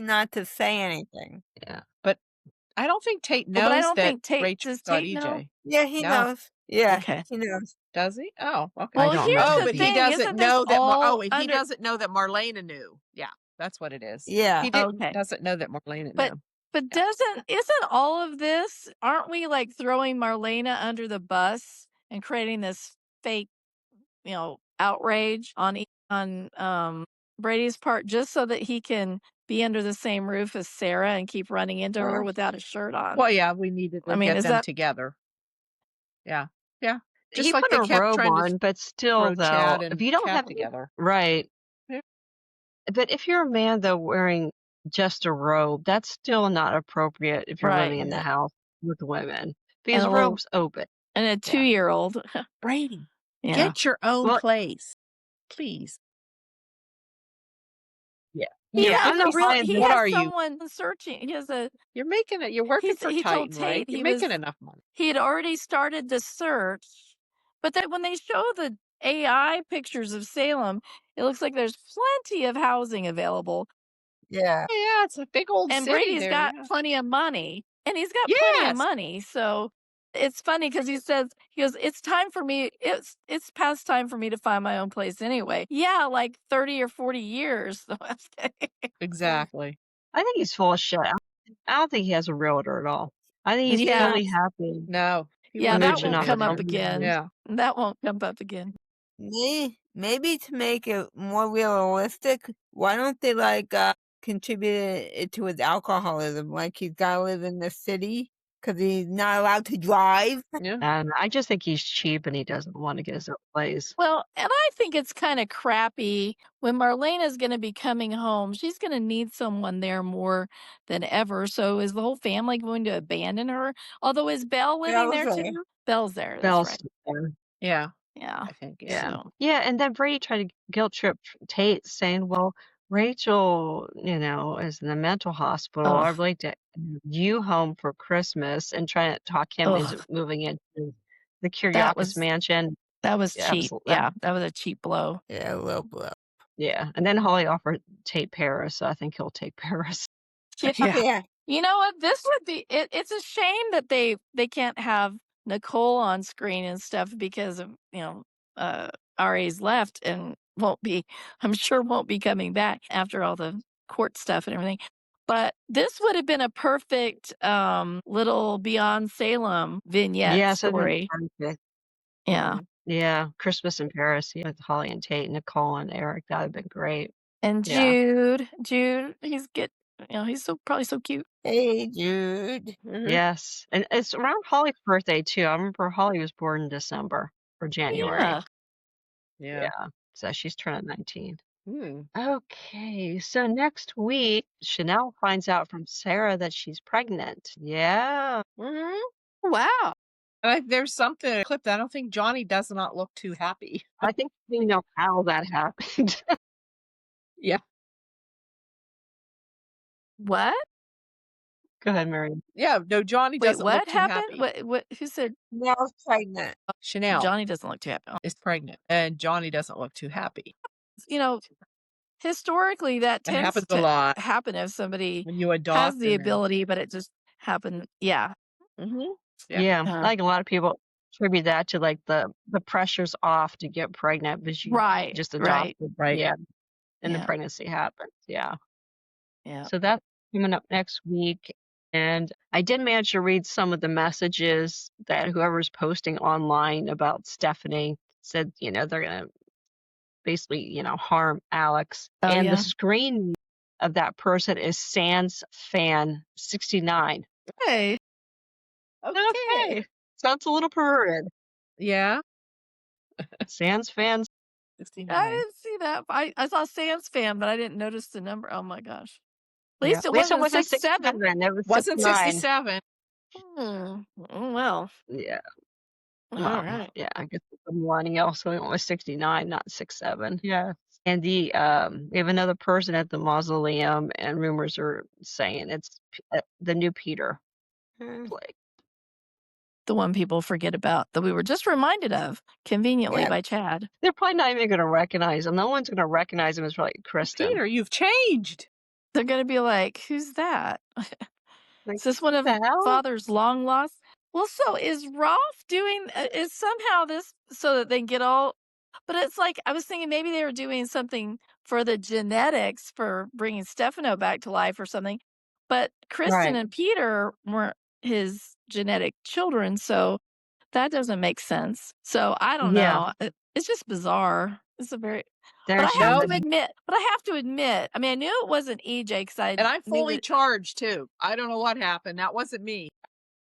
S3: not to say anything.
S1: Yeah.
S2: But I don't think Tate knows
S4: but I don't
S2: that
S4: think Tate
S2: Rachel
S4: does
S2: got
S4: Tate
S2: EJ.
S4: know?
S3: Yeah, he knows. Yeah,
S4: Okay.
S3: he knows.
S2: Does he? Oh, okay.
S4: Well,
S1: I don't
S4: here's
S1: remember.
S4: the
S2: but
S4: thing.
S2: he doesn't
S4: Isn't
S2: know
S4: this all
S2: that. He doesn't know that Marlena knew. Yeah, that's what it is.
S3: Yeah.
S2: He doesn't know that Marlena knew.
S4: But isn't all of this? Aren't we like throwing Marlena under the bus and creating this fake, outrage on Brady's part, just so that he can be under the same roof as Sarah and keep running into her without a shirt on?
S2: Well, yeah, we needed to get them together. Yeah, yeah. Just
S1: He
S2: like
S1: put
S2: they
S1: a
S2: kept
S1: robe
S2: trying
S1: on,
S2: to
S1: but still, though,
S2: Chad and
S1: if you don't
S2: Chad
S1: have
S2: together,
S1: right.
S2: Yeah.
S1: But if you're a man though wearing just a robe, that's still not appropriate if you're living in the house with women because robes open.
S4: And a 2-year-old.
S2: Brady,
S4: Yeah.
S2: get your own place, please. Yeah.
S1: I'm not buying
S4: He
S2: what
S4: has
S2: are
S4: someone searching. He has a.
S2: You're making it. You're working for
S4: He told
S2: Titan, right?
S4: Tate
S2: You're making enough money.
S4: He had already started the search, but then when they show the AI pictures of Salem, it looks like there's plenty of housing available.
S3: Yeah.
S2: Yeah, it's a big old
S4: And
S2: city
S4: Brady's
S2: there,
S4: got plenty of money. And he's got plenty of money. So it's funny because he goes, it's time for me. It's past time for me to find my own place anyway. Yeah, like 30 or 40 years.
S2: Exactly.
S1: I think he's full of shit. I don't think he has a realtor at all. I think he's totally happy.
S2: No.
S4: That won't come up again.
S2: Yeah.
S4: That won't come up again.
S3: Maybe to make it more realistic, why don't they contribute it to his alcoholism? Like he's got to live in the city because he's not allowed to drive.
S2: Yeah.
S1: And I just think he's cheap and he doesn't want to get his own place.
S4: Well, and I think it's kind of crappy when Marlena's going to be coming home. She's going to need someone there more than ever. So is the whole family going to abandon her? Although is Belle living there too? Belle's there. That's right.
S1: There.
S2: Yeah.
S4: Yeah.
S2: I think.
S1: Yeah.
S4: So.
S1: Yeah. And then Brady tried to guilt trip Tate saying, well, Rachel, is in the mental hospital. I'd like to have you home for Christmas and try to talk him into moving into the Kiriakis mansion.
S4: That was cheap. Yeah. That was a cheap blow.
S3: Yeah, a little blow.
S1: Yeah. And then Holly offered Tate Paris. So I think he'll take Paris.
S3: Yeah.
S4: You know what? This would be, it's a shame that they can't have Nicole on screen and stuff because of, RA's left and I'm sure won't be coming back after all the court stuff and everything. But this would have been a perfect little Beyond Salem vignette story. Yeah.
S1: Yeah. Christmas in Paris with Holly and Tate, Nicole and Eric. That would have been great.
S4: And Jude, he's probably so cute.
S3: Hey, Jude.
S2: Mm-hmm.
S1: Yes. And it's around Holly's birthday too. I remember Holly was born in December or January.
S4: Yeah.
S1: So she's turning 19. Okay, so next week, Chanel finds out from Sarah that she's pregnant. Yeah.
S4: Wow.
S2: There's something a clip that I don't think Johnny does not look too happy.
S1: I think we know how that happened.
S2: Yeah.
S4: What?
S1: Go ahead, Marianne.
S2: Yeah, no, Johnny
S4: Wait,
S2: doesn't look
S4: what
S2: too
S4: happened?
S2: happy.
S4: What? Who said
S3: Nell's pregnant.
S2: Chanel
S4: Johnny doesn't look too happy?
S2: is pregnant, and Johnny doesn't look too happy.
S4: You know, historically, that
S2: It
S4: tends
S2: happens a
S4: to
S2: lot
S4: happen if somebody
S2: when you
S4: has
S2: adopt
S4: the
S2: and then
S4: ability, but it just happened. Yeah.
S2: Yeah.
S1: Yeah,
S4: Uh,
S1: like a lot of people attribute that to like the pressure's off to get pregnant because you
S4: right.
S1: just
S4: Right.
S1: adopted.
S2: Right.
S1: Yeah, and the
S4: Yeah.
S1: pregnancy happens. Yeah.
S4: Yeah.
S1: So that's coming up next week. And I did manage to read some of the messages that whoever's posting online about Stephanie said, they're going to basically, harm Alex.
S4: Oh,
S1: And the
S4: yeah.
S1: screen of that person is Sans Fan 69.
S4: Hey.
S1: Okay. Sounds a little perverted.
S2: Yeah.
S1: Sans Fan
S4: I
S2: 69.
S4: didn't see that. I saw Sans Fan, but I didn't notice the number. Oh my gosh. At
S1: Yeah.
S4: least it
S1: At least it
S4: wasn't
S1: wasn't
S4: 67.
S1: 67. It was
S2: Wasn't
S1: 69.
S2: 67.
S4: Well.
S1: Yeah.
S4: All
S1: Well,
S4: right.
S1: yeah, I guess it's a millennial, so it was 69, not 67. Yeah. And we have another person at the mausoleum, and rumors are saying it's the new Peter plague.
S4: The one people forget about that we were just reminded of conveniently by Chad.
S1: They're probably not even going to recognize him. No one's going to recognize him as probably Kristen.
S2: Peter, you've changed.
S4: They're going to be like, who's that?
S1: Like,
S4: Is this one of Father's long lost? Well, so is Rolf doing, is somehow this so that they can get all, but it's like, I was thinking maybe they were doing something for the genetics for bringing Stefano back to life or something. But Kristen and Peter weren't his genetic children. So that doesn't make sense. So I don't know. It's just bizarre. It's a very, but I have to admit, I mean, I knew it wasn't EJ because
S2: And I'm fully charged too. I don't know what happened. That wasn't me.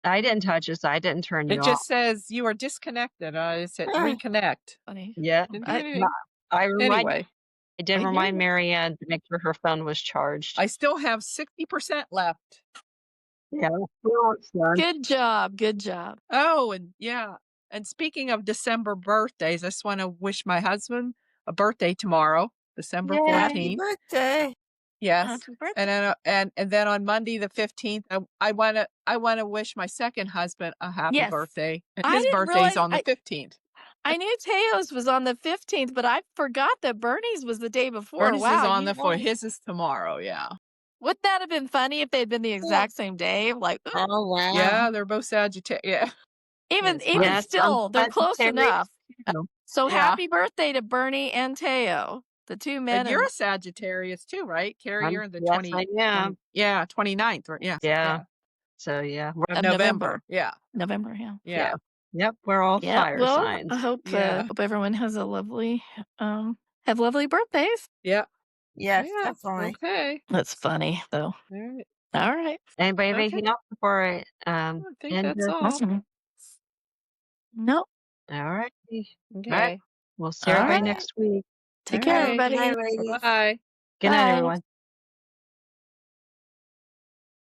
S1: I didn't touch it, so I didn't turn you off.
S2: It just says you are disconnected. I said reconnect.
S4: Funny.
S1: Yeah.
S2: Anyway.
S1: I did remind Marianne to make sure her phone was charged.
S2: I still have 60% left.
S1: Yeah.
S4: Good job. Good job.
S2: Oh, and yeah. And speaking of December birthdays, I just want to wish my husband a birthday tomorrow, December 14th.
S3: Happy birthday.
S2: Yes.
S4: Happy birthday.
S2: And then on Monday the 15th, I want to wish my second husband a happy birthday. And his birthday's on the 15th.
S4: I knew Teo's was on the 15th, but I forgot that Bernie's was the day before.
S2: Bernie's is on the 4th. His is tomorrow, yeah.
S4: Wouldn't that have been funny if they'd been the exact same day? Like,
S3: oh wow.
S2: Yeah, they're both Sagittarius. Yeah.
S4: Even still, they're close enough. So happy birthday to Bernie and Theo, the two men.
S2: And you're a Sagittarius too, right? Carrie, you're the 20.
S1: Yeah.
S2: 29th. Right? Yeah.
S1: Yeah. So yeah,
S2: November. Yeah.
S4: November. Yeah.
S1: Yep. We're all fire signs.
S4: I hope everyone has a lovely, have lovely birthdays.
S2: Yeah.
S3: Yes, definitely.
S2: Okay.
S4: That's funny though. All right.
S1: Anybody have anything else before I
S2: think
S1: end
S2: that's all.
S4: Awesome. Nope.
S1: All right.
S2: Okay.
S1: All right. We'll see everybody next week.
S4: Take care, everybody.
S3: Bye, ladies.
S2: Bye.
S1: Good night, everyone.